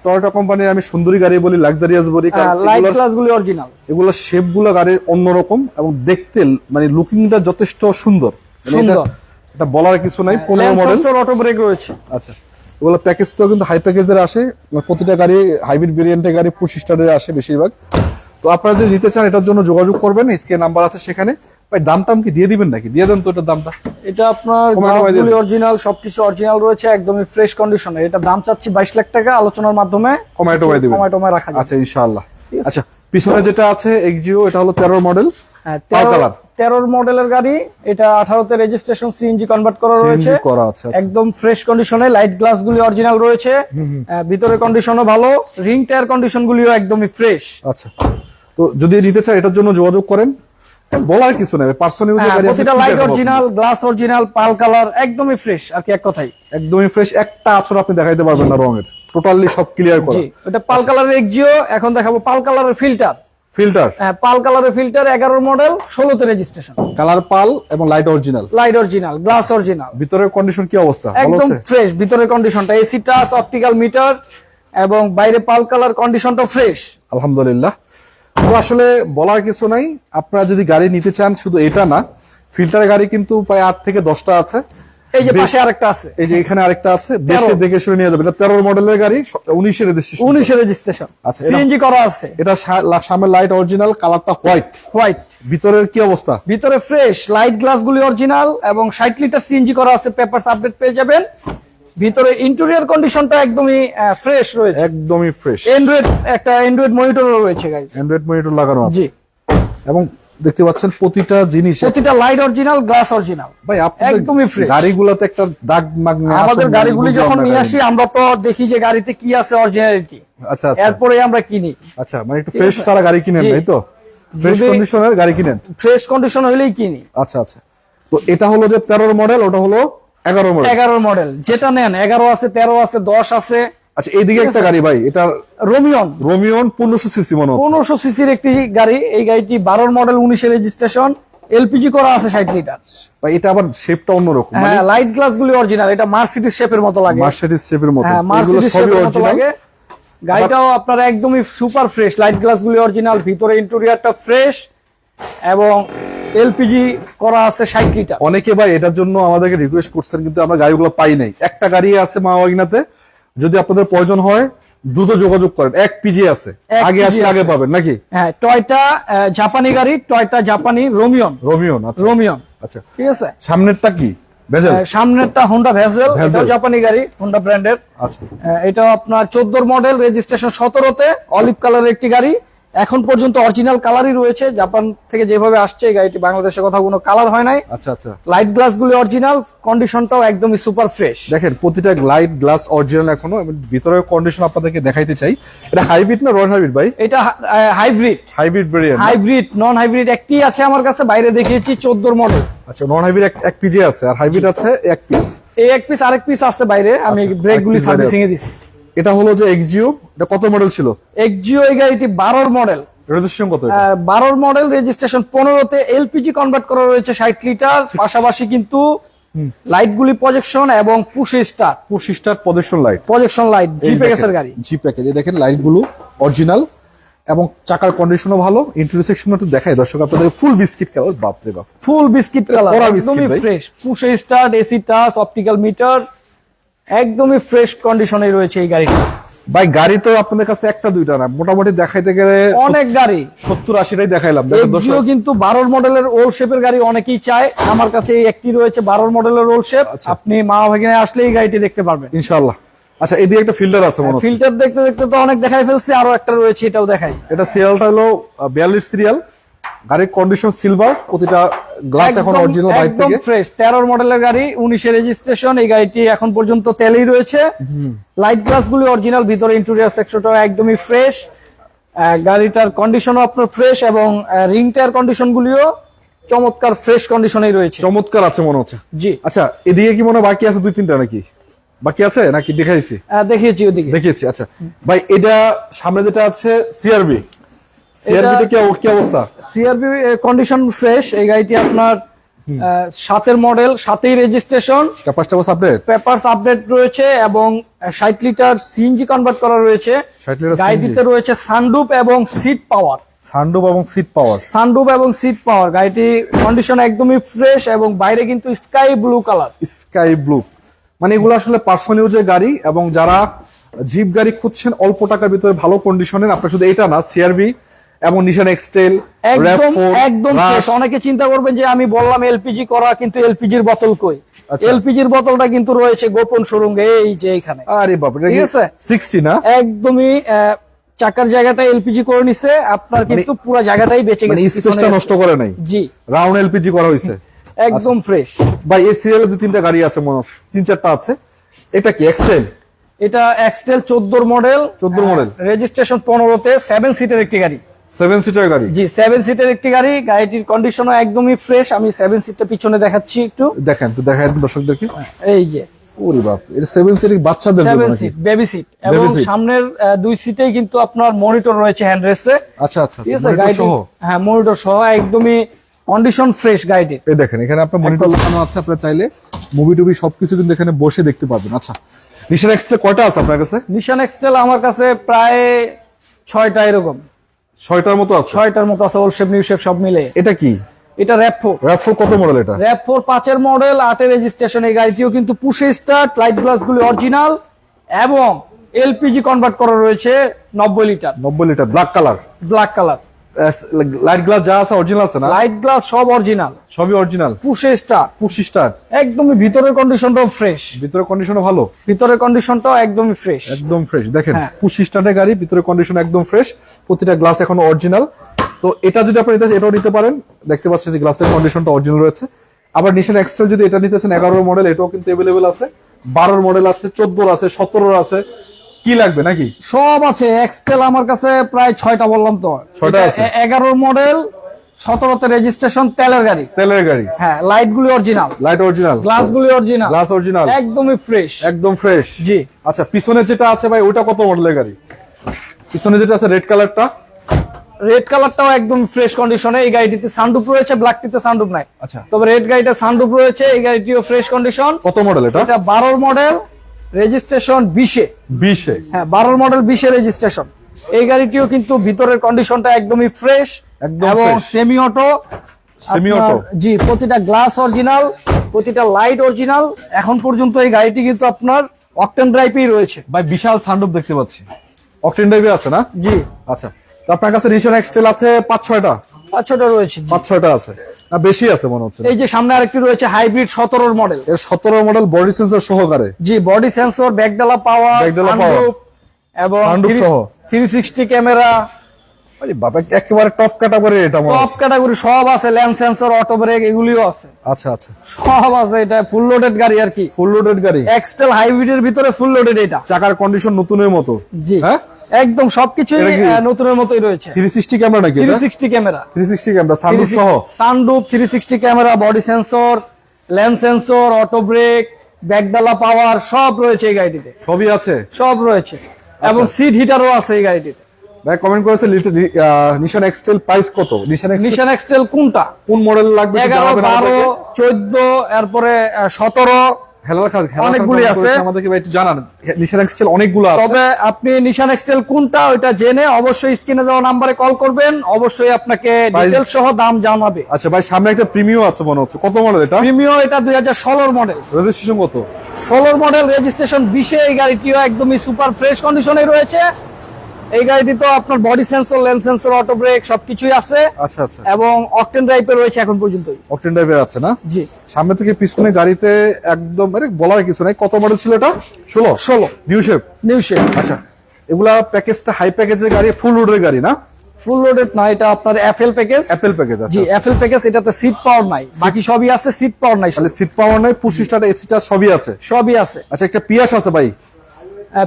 টয়োটা কোম্পানির আমি সুন্দরী গাড়ি বলি, লাক্সারিয়াস বলি, লাইট গ্লাস গুলি অরিজিনাল। এগুলো শেপ গুলো গাড়ির অন্যরকম এবং দেখতে মানে লুকিংটা যথেষ্ট সুন্দর। এটা বলার কিছু নাই। 15 মডেল, অটো ব্রেক রয়েছে। আচ্ছা, এগুলো প্যাকেজটাও কিন্তু হাই প্যাকেজের আসে। প্রতিটা গাড়ি হাইব্রিড ভেরিয়েন্টের গাড়ি পুশ স্টার্টের আসে বেশিরভাগ। তো আপনারা যদি নিতে চান এটার জন্য যোগাযোগ করবেন, স্ক্রিনে নাম্বার আছে সেখানে। ভাই দামটাম কি দিয়ে দিবেন নাকি? দিয়ে দেন তো এটার দামটা। এটা আপনার গ্লাসগুলি অরিজিনাল, সবকিছু অরিজিনাল রয়েছে, একদমই ফ্রেশ কন্ডিশনে। এটা দাম চাচ্ছি 22 লাখ টাকা, আলোচনার মাধ্যমে কমায় রাখা যাবে। আচ্ছা, ইনশাআল্লাহ। আচ্ছা, পিছনে যেটা আছে এক্সিও, এটা হলো 13 মডেল। 13 মডেলের গাড়ি, এটা 18 তে রেজিস্ট্রেশন, সিএনজি কনভার্ট করা রয়েছে, একদম ফ্রেশ কন্ডিশনে। লাইট গ্লাস গুলি অরিজিনাল রয়েছে, ভিতরের কন্ডিশনও ভালো, রিং টায়ার কন্ডিশন গুলিও একদমই ফ্রেশ। আচ্ছা, তো যদি নিতে চান এটার জন্য যোগাযোগ করেন, বলার কিছু নেই। পার্সোনাল ইউজের গাড়ি, প্রতিটা লাইট অরিজিনাল, গ্লাস অরিজিনাল, পাল কালার, একদমই ফ্রেশ আর কি, এক কথাই একদমই ফ্রেশ। একটা আছর আপনি দেখাইতে পারবেন না রঙের, টোটালি সব ক্লিয়ার করা। এটা পাল কালারের এক্সিও। এখন দেখাবো পাল কালারের ফিল্টার। পাল কালারের ফিল্টার, 11 মডেল, 16 তে রেজিস্ট্রেশন। কালার পাল এবং লাইট অরিজিনাল, গ্লাস অরিজিনাল। ভিতরের কন্ডিশন কি অবস্থা? একদম ফ্রেশ, ভিতরের কন্ডিশনটা এসি টাচ, অপটিক্যাল মিটার, এবং বাইরে পাল কালার, কন্ডিশনটা ফ্রেশ আলহামদুলিল্লাহ। তো আসলে বলার কিছু নাই। আপনারা যদি গাড়ি নিতে চান, শুধু এটা না, ফিল্টারের গাড়ি কিন্তু প্রায় 8 থেকে 10টা আছে। এই যে পাশে আরেকটা আছে, এই যে এখানে আরেকটা আছে, বেশি দেখে শুনে নিয়ে যাবে। এটা 13 মডেলের গাড়ি, 19 এর রেজিস্ট্রেশন। 19 এর রেজিস্ট্রেশন, আচ্ছা, সিএনজি করা আছে। এটা সামনে লাইট অরিজিনাল, কালারটা হোয়াইট। ভিতরের কি অবস্থা? ভিতরে ফ্রেশ, লাইট গ্লাস গুলি অরিজিনাল, এবং 60 লিটার সিএনজি করা আছে, পেপারস আপডেট পেয়ে যাবেন। ভিতরে ইন্টেরিয়র কন্ডিশনটা একদমই ফ্রেশ রয়েছে, একদমই ফ্রেশ। একটা অ্যান্ড্রয়েড মনিটর রয়েছে গাড়ি, অ্যান্ড্রয়েড মনিটর লাগানো আছে। জি, এবং দেখতে পাচ্ছেন প্রতিটা জিনিস, প্রতিটা লাইট অরিজিনাল, গ্লাস অরিজিনাল। ভাই একদমই ফ্রেশ। গাড়িগুলোতে একটা দাগ মাগ নেই। আমাদের গাড়িগুলি যখন নিয়ে আসি, আমরা তো দেখি যে গাড়িতে কি আছে, অরিজিনালিটি। আচ্ছা, এরপরে আমরা কিনি। আচ্ছা, মানে একটু ফ্রেশ সারা গাড়ি কিনেন, তাই তো? ফ্রেশ কন্ডিশনের গাড়ি কিনেন, ফ্রেশ কন্ডিশন হলেই কিনি। আচ্ছা। তো এটা হলো যে 13 মডেল, ওটা হলো 11 মডেল। যেটা নেন, 11 আছে, 13 আছে, 10 আছে। আচ্ছা, এইদিকে একটা গাড়ি ভাই, এটা রোমিয়ন 1500 সিসি মনে হচ্ছে। 1500 সিসির একটি গাড়ি। এই গাড়িটি 12 মডেল, 19 এর রেজিস্ট্রেশন, এলপিজি করা আছে, 60 লিটার। ভাই এটা আবার শেপটা অন্যরকম। হ্যাঁ, লাইট গ্লাস গুলি অরিজিনাল। এটা মার্সিডিজ শেপের মতো লাগে, মার্সিডিজ শেপের মতো। হ্যাঁ, মার্সিডিজ শেপের মতো লাগে। গাড়িটাও আপনার একদমই সুপার ফ্রেশ, লাইট গ্লাস গুলি অরিজিনাল, ভিতরে ইন্টেরিয়রটা ফ্রেশ, এবং এলপিজি করা আছে, 60 লিটার। অনেকে ভাই এটার জন্য আমাদেরকে রিকোয়েস্ট করছেন, কিন্তু আমরা গাড়িগুলো পাই নাই। একটা গাড়ি আছে মাওয়াগিনাতে, যদি আপনাদের প্রয়োজন হয় দ্রুত যোগাযোগ করেন। এক পিজি আছে, আগে আসলে আগে পাবেন নাকি? হ্যাঁ, টয়টা জাপানি গাড়ি, টয়টা জাপানি রোমিয়ন। আচ্ছা, ঠিক আছে। সামনেরটা কি? ভেজেল। সামনেরটা হোন্ডা ভেজেল, এটাও জাপানি গাড়ি, হোন্ডা ব্র্যান্ডের। আচ্ছা, এটাও আপনার 14 মডেল, রেজিস্ট্রেশন 17 তে, অলিভ কালারের একটি গাড়ি। এখন পর্যন্ত অরিজিনাল কালারই রয়েছে, জাপান থেকে যেভাবে আসছে এই গাড়িটি, বাংলাদেশে কোথাও কোনো কালার হয় নাই। আচ্ছা। লাইট গ্লাস গুলি অরিজিনাল, কন্ডিশনটাও একদমই সুপার ফ্রেশ। দেখেন প্রতিটা লাইট গ্লাস অরিজিনাল এখনো। ভিতরের কন্ডিশন আপনাদেরকে দেখাইতে চাই। এটা হাইব্রিড না নন হাইব্রিড ভাই? এটা hybrid variant. Hybrid, non hybrid একটি আছে আমার কাছে, বাইরে দেখিয়েছি 14 মডেল। আচ্ছা, নন হাইব্রিড এক পিজি আছে, আর হাইব্রিড আছে এক পিস। এই এক পিস, আরেক পিস আছে বাইরে, আমি ব্রেক গুলি সার্ভিসিং এ দিছি। এটা হলো যে এক্সিও, এটা কত মডেল ছিল? এক্সিও এই গাড়িটি 12 মডেল, রেজিস্ট্রেশন কত? 12 মডেল, রেজিস্ট্রেশন 15 তে, এলপিজি কনভার্ট করা রয়েছে, 60 লিটার। পাশাপাশি কিন্তু লাইট গুলি প্রজেকশন এবং পুশ স্টার্ট প্রজেকশন লাইট জি প্যাকেজের গাড়ি। জি প্যাকেজ, এই দেখেন লাইট গুলো অরিজিনাল, এবং চাকার কন্ডিশনও ভালো। ইন্টেরিয়র সেকশনও একটু দেখাই দর্শক আপনাদের। ফুল বিস্কিট কালার, বাপ রে বাপ, ফুল বিস্কিট কালার, একদমই fresh. Push start, AC touch, optical metre, একদমই ফ্রেশ কন্ডিশনে রয়েছে এই গাড়িটা। ভাই গাড়ি তো আপনাদের কাছে একটা দুইটা না, মোটামুটি দেখাইতে গেলে অনেক গাড়ি 70-80টাই দেখাইলাম। দেখেন দর্শক, এগুলো কিন্তু 12 মডেলের ওল শেপের গাড়ি অনেকেই চায়। আমার কাছে এই একটি রয়েছে 12 মডেলের ওল শেপ। আচ্ছা। আপনি মা ভাগিনে আসলে এই গাড়িটি দেখতে পারবেন ইনশাআল্লাহ। আচ্ছা, এদিকে একটা ফিল্টার আছে মনে হচ্ছে। ফিল্টার দেখতে দেখতে তো অনেক দেখাই ফেলছি, আরো একটা রয়েছে, এটাও দেখাই। এটা সিরিয়ালটা হলো 42 সিরিয়াল, গাড়ির কন্ডিশন সিলভার, প্রতিটা গ্লাস এখন অরিজিনাল বাইরে একদম থেকে। ফ্রেশ 13 মডেলের গাড়ি, 19 রেজিস্ট্রেশন। এই গাড়িটি এখন পর্যন্ত তেলেই রয়েছে। লাইট গ্লাস গুলি অরিজিনাল, ভিতরে ইন্টেরিয়র সেকশনটা একদমই ফ্রেশ। গাড়িটার কন্ডিশনও আপনার ফ্রেশ, এবং রিং টায়ার কন্ডিশন গুলিও চমৎকার ফ্রেশ কন্ডিশনেই রয়েছে। চমৎকার আছে মনে হচ্ছে। জি, আচ্ছা, এদিকে কি মনে হয় বাকি আছে 2-3টা নাকি? বাকি আছে নাকি দেখাইছি? দেখিয়েছি ওদিকে। দেখিয়েছি। আচ্ছা ভাই, এটা সামনে যেটা আছে সিআরবি, সিআরবি কি অবস্থা? CRB condition fresh. এই গাড়িটি আপনার 7-এর মডেল, 7এই registration, capacity update, papers update রয়েছে, এবং 60 লিটার সিএনজি কনভার্ট করা রয়েছে। 60 লিটার গাড়িটিতে রয়েছে সানরুফ এবং সিট পাওয়ার। সানরুফ এবং সিট পাওয়ার, সানরুফ এবং সিট পাওয়ার। গাড়িটি কন্ডিশন একদমই ফ্রেশ, এবং বাইরে কিন্তু sky blue colour. Sky blue, মানে এগুলো আসলে পার্সোনাল ইউজের গাড়ি, এবং যারা জিপ গাড়ি খুঁজছেন অল্প টাকার ভিতরে ভালো কন্ডিশনের, আপনার শুধু এটা না, সিআরবি এবং নিশান এক্সটেল, একদম একদম ফ্রেশ। অনেকে চিন্তা করবেন যে আমি বললাম এলপিজি করা, কিন্তু এলপিজির বোতল কই? আচ্ছা। এলপিজির বোতলটা কিন্তু রয়েছে গোপন সুড়ঙ্গে, এই যে এখানে। আরে বাপ রে, ঠিক আছে? 60 না? একদমই চাকার জায়গাটা এলপিজি করে নিছে, আপনার কিন্তু পুরো জায়গাটাই বেঁচে মানে গেছে, স্পেসটা নষ্ট করে নাই। জি, রাউন্ড এলপিজি করা হয়েছে একদম ফ্রেশ। ভাই। এই সিরিয়ালে 2-3টা গাড়ি আছে মনে হয়, 3-4টা আছে। এটা কি এক্সটেল? এটা এক্সটেল 14 মডেল, 14 মডেল, রেজিস্ট্রেশন 15তে, 7 সিটের একটি গাড়ি। 7 সিটার গাড়ি। জি, 7 সিটের একটি গাড়ি। গাড়িটির কন্ডিশনও একদমই ফ্রেশ। আমি 7 সিটটা পিছনে দেখাচ্ছি একটু। দেখেন তো, দেখায় দর্শকদেরকে। এই যে ওরে বাপ, এটা 7 সিটের বাচ্চাদের জন্য 7 নাকি? সিট, বেবি সিট, এবং Baby seat। সামনের 2 সিটেই কিন্তু আপনার মনিটর রয়েছে হ্যান্ড রেস্টে। আচ্ছা আচ্ছা, ঠিক আছে, monitor গাড়িটি সহ? হ্যাঁ, মনিটর সহ, একদমই কন্ডিশন ফ্রেশ গাড়িটির। এই দেখেন, এখানে আপনার মনিটর লাগানো আছে, আপনারা চাইলে মুভি টুভি সবকিছু কিন্তু এখানে বসে দেখতে পাবেন। আচ্ছা, নিশান এক্সট্রা কয়টা আছে আপনার কাছে? নিশান এক্সটেল আমার কাছে প্রায় 6টা, এরকম 6টার মতো আছে। 6টার মতো আছে, ওল শেপ নিউ শেপ সব মিলে। এটা কি এটা র্যাপ4। RAV4 কত মডেল এটা? র্যাপ4 5-এর মডেল, 8-এর রেজিস্ট্রেশন। এই গাড়িটিও কিন্তু পুশে স্টার্ট, লাইট গ্লাস গুলি অরিজিনাল, এবং এলপিজি কনভার্ট করা রয়েছে 90 litre, 90 litre, black colour, black colour. Light glass যা আছে অরিজিনাল আছে না? লাইট গ্লাস সব অরিজিনাল, সবই অরিজিনাল, পুশে স্টার্ট, পুশ স্টার্ট। একদমই ভিতরের কন্ডিশনটাও ফ্রেশ। ভিতরে কন্ডিশনও ভালো, ভিতরের কন্ডিশনটাও একদমই ফ্রেশ। একদম ফ্রেশ। দেখেন, হ্যাঁ। পুশ স্টার্টের গাড়ি, ভিতরে কন্ডিশন একদম ফ্রেশ, প্রতিটা গ্লাস এখন অরিজিনাল। তো এটা যদি আপনি নিতে চান, এটাও নিতে পারেন। দেখতে পাচ্ছেন যে গ্লাসের কন্ডিশনটা অরিজিনাল রয়েছে। আবার নিশান এক্সেল যদি এটা নিতে চান, 11 মডেল, এটাও কিন্তু अवेलेबल আছে, 12 মডেল আছে, 14 আছে, 17 আছে। কি লাগবে নাকি? সব আছে। এক্সটেল আমার কাছে প্রায় 6টা, বললাম তো। 6টা আছে। 11 মডেল, 17তে রেজিস্ট্রেশন, তেলের গাড়ি। তেলের গাড়ি, হ্যাঁ, লাইট গুলি অরিজিনাল, লাইট অরিজিনাল, গ্লাস গুলি অরিজিনাল, গ্লাস অরিজিনাল, একদমই ফ্রেশ। একদম ফ্রেশ। জি। আচ্ছা, পিছনে যেটা আছে ভাই, ওটা কত মডেলের গাড়ি? পিছনে যেটা আছে রেড কালারটা, রেড কালারটাও একদম ফ্রেশ কন্ডিশনে। এই গাড়িটিতে সানরুফ রয়েছে, ব্ল্যাকটিতে সানরুফ নাই। আচ্ছা, তবে রেড গাড়িটা সানরুফ রয়েছে। এই গাড়িটিও ফ্রেশ কন্ডিশন। কত মডেল এটা? এটা 12 মডেল, রেজিস্ট্রেশন 20-এ। 20-এ? হ্যাঁ, 12 মডেল, 20-এ রেজিস্ট্রেশন। এই গাড়িটিও কিন্তু ভিতরের কন্ডিশনটা একদমই ফ্রেশ, একদম এবং fresh। Semi auto. Semi auto? জি, প্রতিটা গ্লাস অরিজিনাল, প্রতিটা লাইট অরিজিনাল। এখন পর্যন্ত এই গাড়িটি কিন্তু আপনার অকটেন ড্রাইভেই রয়েছে। ভাই বিশাল সানরুফ দেখতে পাচ্ছি, অকটেন ড্রাইভে আছে না? জি। আচ্ছা, তো আপনার কাছে নিশান এক্সটেল আছে 5-6টা? 5-6টা রয়েছে। জি। 5-6টা আছে না, বেশি আছে মনে হচ্ছে। এই যে সামনে আরেকটি রয়েছে হাইব্রিড 17 মডেল। এর 17 মডেল, বডি সেন্সর সহকারে। জি, বডি সেন্সর, ব্যাকডালা পাওয়ার, ব্যাকডালা power, এবং sunroof সহ। 360 ক্যামেরা। আরে বাবা, একেবারে টপ ক্যাটাগরি এটা মনে টপ হচ্ছে। ক্যাটাগরি সব আছে, ল্যান্ড সেন্সর, অটো ব্রেক, এগুলিও আছে, আচ্ছা আচ্ছা, সব আছে। এটা ফুল লোডেড গাড়ি আর কি, ফুল লোডেড গাড়ি। এক্সটেল হাইব্রিডের ভিতরে ফুল লোডেড এটা। চাকার কন্ডিশন নতুনের মতো। জি, হ্যাঁ, একদম সবকিছুই এটা কি? নতুনের মতোই রয়েছে। 360 ক্যামেরা নাকি এটা? 360 ক্যামেরা, 360 ক্যামেরা, সানরুফ সহ। Sunroof, 360 camera, body sensor, land sensor, auto brake, ব্যাকডালা পাওয়ার, সব রয়েছে এই গাড়িটিতে। সবই আছে, সব রয়েছে, এবং সিট হিটারও আছে এই গাড়িটিতে। ভাই কমেন্ট করেছে নিশান এক্সটেল প্রাইস কত? নিশান এক্সটেল কোনটা, কোন মডেল লাগবে একটু 11, জানাবেন 12, আমাদেরকে। 14, এরপরে 17, অনেকগুলি আছে। আমাদেরকে ভাই একটু জানান, নিশান এক্সটেল অনেকগুলো আছে। তবে আপনি নিশান এক্সটেল কোনটা ওইটা জেনে অবশ্যই স্ক্রিনে দেওয়া নাম্বারে কল করবেন, অবশ্যই আপনাকে ডিটেইলস সহ দাম জানাবে। আচ্ছা ভাই, সামনে একটা প্রিমিয়াম আছে মনে হচ্ছে, কত মডেল এটা? প্রিমিয়াম এটা 2016 মডেল, রেজিস্ট্রেশন কত? 16 মডেল, রেজিস্ট্রেশন 20 এই গাড়িটিও একদমই সুপার ফ্রেশ কন্ডিশনে রয়েছে। এই গাড়িটি তো আপনার body sensor, lane sensor, auto break সবকিছুই আছে। আচ্ছা আচ্ছা, এবং অকটেন ড্রাইভে রয়েছে এখন পর্যন্ত। অকটেন ড্রাইভে আছে না? জি। সামনে থেকে পিছনে গাড়িতে একদম মানে বলার কিছু নাই। কত মডেল ছিল এটা? 16 নিউ শেপ। New shape. আচ্ছা, এগুলা প্যাকেজটা হাই প্যাকেজের গাড়ি, ফুল লোডের গাড়ি না? ফুল লোডেড না, এটা আপনার এফএল প্যাকেজ। অ্যাপেল প্যাকেজ। জি, এফএল প্যাকেজ। এটাতে সিট পাওয়ার নাই, বাকি সবই আছে। সিট পাওয়ার নাই, তাহলে সিট পাওয়ার নাই, পুশ স্টার্ট, এসি চার্জ সবই আছে। সবই আছে। আচ্ছা, একটা পিয়াস আছে ভাই,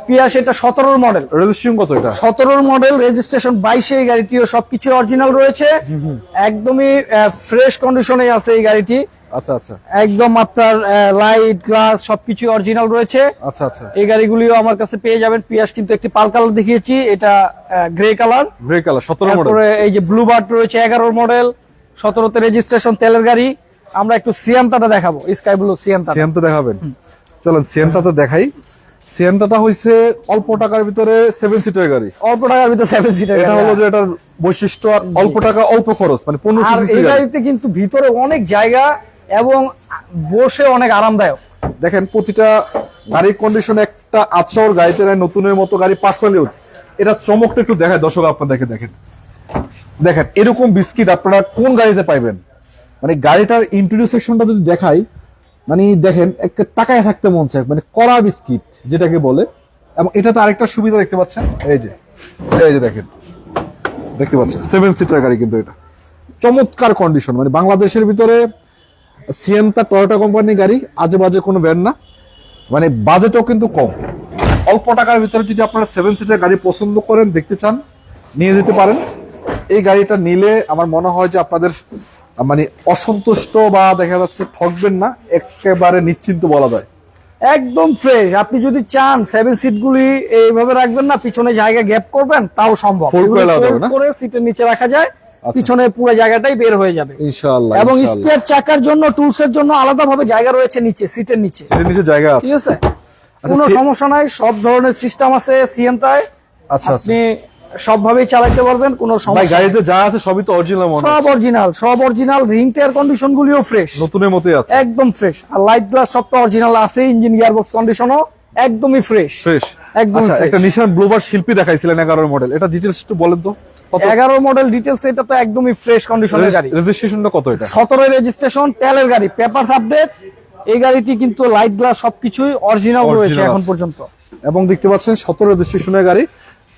পিয়াস, এটা 17 মডেল। রেজিস্ট্রেশন কত এটা? 17 মডেল, রেজিস্ট্রেশন 22 এই গাড়িটিও সবকিছু অরিজিনাল রয়েছে, একদমই ফ্রেশ কন্ডিশনে আছে এই গাড়িটি। আচ্ছা আচ্ছা একদম আপনার লাইট গ্লাস সবকিছু অরিজিনাল রয়েছে। আচ্ছা আচ্ছা, এই গাড়িগুলিও আমার কাছে পেয়ে যাবেন। পিয়াস কিন্তু একটি পাল কালার দেখিয়েছি, এটা grey colour. Grey colour 17 model. তারপরে এই যে ব্লু বার্ড রয়েছে 11 মডেল, 17তে রেজিস্ট্রেশন, তেলের গাড়ি। আমরা একটু সিয়ান্তাটা দেখাবো, স্কাই ব্লু সিয়ান্তা। সিয়ান্তা দেখাবেন? চলেন সিয়ান্তাটা দেখাই। সিয়ান্তাটা হইছে অল্প টাকার ভিতরে 7 সিটার গাড়ি। অল্প টাকার ভিতরে 7 সিটার। এটা হলো যে এটার বৈশিষ্ট্য, আর অল্প টাকা অল্প খরচ, মানে 15 আর সিসি এই গাড়ি। গাড়িতে কিন্তু ভিতরে অনেক জায়গা এবং বসে অনেক আরামদায়ক। দেখেন প্রতিটা গাড়ির কন্ডিশন একটা আচর, গাড়িতে নাই নতুনের মতো, গাড়ি পার্সোনাল ইউজ। এটা চমকটা একটু দেখায় দর্শক আপনাদেরকে। দেখেন দেখেন এরকম বিস্কিট আপনারা কোন গাড়িতে পাইবেন? মানে গাড়িটার ইন্টেরিয়র সেকশনটা যদি দেখাই, মানে দেখেন একটা তাকায় থাকতে মন চায়, মানে কড়া বিস্কিট যেটাকে বলে। এবং এটাতে আরেকটা সুবিধা দেখতে পাচ্ছেন, এই যে দেখেন, দেখতে পাচ্ছেন 7 সিটার গাড়ি কিন্তু এটা চমৎকার কন্ডিশন। মানে বাংলাদেশের ভিতরে সিয়েন্তা টয়োটা কোম্পানির গাড়ি, আজে বাজে কোনো ব্র্যান্ড না, মানে বাজেটও কিন্তু কম। অল্প টাকার ভিতরে যদি আপনারা 7 সিটার গাড়ি পছন্দ করেন, দেখতে চান, নিয়ে যেতে পারেন। এই গাড়িটা নিলে আমার মনে হয় যে আপনাদের মানে অসন্তুষ্ট বা দেখা যাচ্ছে ঠকবেন না, একেবারে নিশ্চিন্ত বলা যায়। একদম ফ্রেশ। আপনি যদি চান 7 সিট গুলি এইভাবে রাখবেন না, পিছনে জায়গা গ্যাপ করবেন, তাও সম্ভব। Fold করে আলাদা Fold না? করে সিটের নিচে রাখা যায়, পিছনে পুরো জায়গাটাই বের হয়ে যাবে ইনশাআল্লাহ। এবং স্পেয়ার চাকার জন্য, টুলস এর জন্য আলাদাভাবে জায়গা রয়েছে নিচে, সিটের নিচে। এর নিচে জায়গা আছে, ঠিক আছে, কোনো সমস্যা নাই। সব ধরনের সিস্টেম আছে সিয়েন্তায়। আচ্ছা আচ্ছা। আপনি সবভাবেই চালাতে পারবেন, কোনো ভাই সমস্যা নাই। গাড়িতে যা আছে সবই তো অরিজিনাল মনে হয়। সব অরিজিনাল, সব অরিজিনাল। রিং টায়ার কন্ডিশন গুলিও ফ্রেশ, নতুনের মতোই আছে, একদম ফ্রেশ। আর লাইট গ্লাস সব তো অরিজিনাল আছে, ইঞ্জিন গিয়ারবক্স কন্ডিশনও একদমই ফ্রেশ। ফ্রেশ একদম আচ্ছা, fresh। একটা নিশান ব্লুবার শিল্পী দেখাইছিলেন 11 মডেল, এটা ডিটেইলস একটু বলেন তো। 11 মডেল ডিটেলস, এটা তো একদমই ফ্রেশ কন্ডিশনের গাড়ি। রেজিস্ট্রেশনটা কত এটা? 17 রেজিস্ট্রেশন, তেলের গাড়ি, পেপারস আপডেট। এই গাড়িটি কিন্তু লাইট গ্লাস সবকিছুই অরিজিনাল রয়েছে এখন পর্যন্ত। এবং দেখতে পাচ্ছেন 17 রেজিস্ট্রেশনের গাড়ি।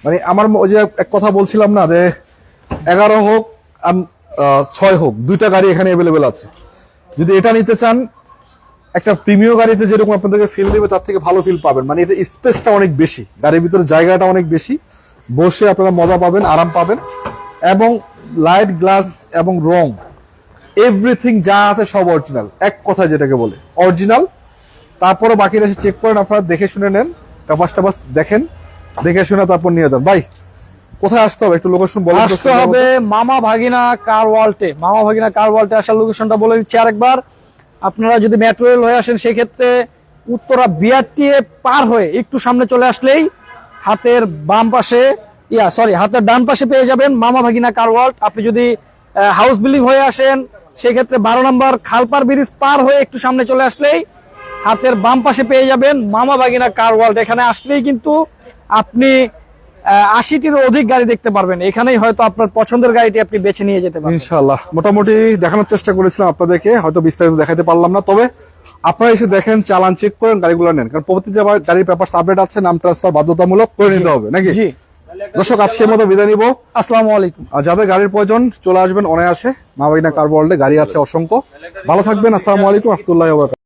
মানে আমার ওই যে এক কথা বলছিলাম না যে 11 হোক আর 6 হোক, দুইটা গাড়ি এখানে অ্যাভেলেবেল আছে। যদি এটা নিতে চান, একটা প্রিমিয়াম গাড়িতে যেরকম আপনাদেরকে ফিল দিবে তার থেকে ভালো ফিল পাবেন। মানে এটা স্পেসটা অনেক বেশি, গাড়ির ভিতরে জায়গাটা অনেক বেশি, বসে আপনারা মজা পাবেন, আরাম পাবেন। এবং লাইট গ্লাস এবং রং এভরিথিং যা আছে সব অরিজিনাল, এক কথা যেটাকে বলে অরিজিনাল। তারপরে বাকিটা এসে চেক করেন, আপনারা দেখে শুনে নেন, টাপাস দেখেন, দেখে শুনে তারপর নিয়ে যান। ভাই কোথায় আসতে হবে একটু লোকেশন বলেন। আসতে হবে মামা ভাগিনা কার ওয়ার্ল্ডে। মামা ভাগিনা কার ওয়ার্ল্ডে আসার লোকেশনটা বলে দিচ্ছি আরেকবার। আপনারা যদি মেট্রো রেল হয়ে আসেন, সেক্ষেত্রে উত্তরা বিআরটিএ পার হয়ে একটু সামনে চলে আসলেই হাতের বাম পাশে, হাতের ডান পাশে পেয়ে যাবেন মামা ভাগিনা কার ওয়ার্ল্ড। আপনি যদি হাউস বিল্ডিং হয়ে আসেন, সেক্ষেত্রে 12 নম্বর খালপার ব্রিজ পার হয়ে একটু সামনে চলে আসলেই হাতের বাম পাশে পেয়ে যাবেন মামা ভাগিনা কার ওয়ার্ল্ড। এখানে আসলেই কিন্তু আপনি 80টির অধিক গাড়ি দেখতে পারবেন। এখানেই হয়তো আপনার পছন্দের গাড়িটি আপনি বেছে নিয়ে যেতে পারবেন ইনশাআল্লাহ। মোটামুটি দেখানোর চেষ্টা করেছিলাম আপনাদেরকে, হয়তো বিস্তারিত দেখাতে পারলাম না, তবে আপনারা এসে দেখেন, চালান চেক করেন, গাড়িগুলো নেন। কারণ প্রতিটা গাড়ির পেপারস আপডেট আছে, নাম ট্রান্সফার বাধ্যতামূলক করে নিতে হবে নাকি? জি। দর্শক আজকের মতো বিদায় নিব। আসসালামু আলাইকুম। আর যাদের গাড়ির প্রয়োজন চলে আসবেন অনায়াসে, মামাবিনা কার ওয়ার্ল্ডে গাড়ি আছে অসংখ্য। ভালো থাকবেন, আসসালামু আলাইকুম, রাহমাতুল্লাহি ওয়া বারাকাতুহু।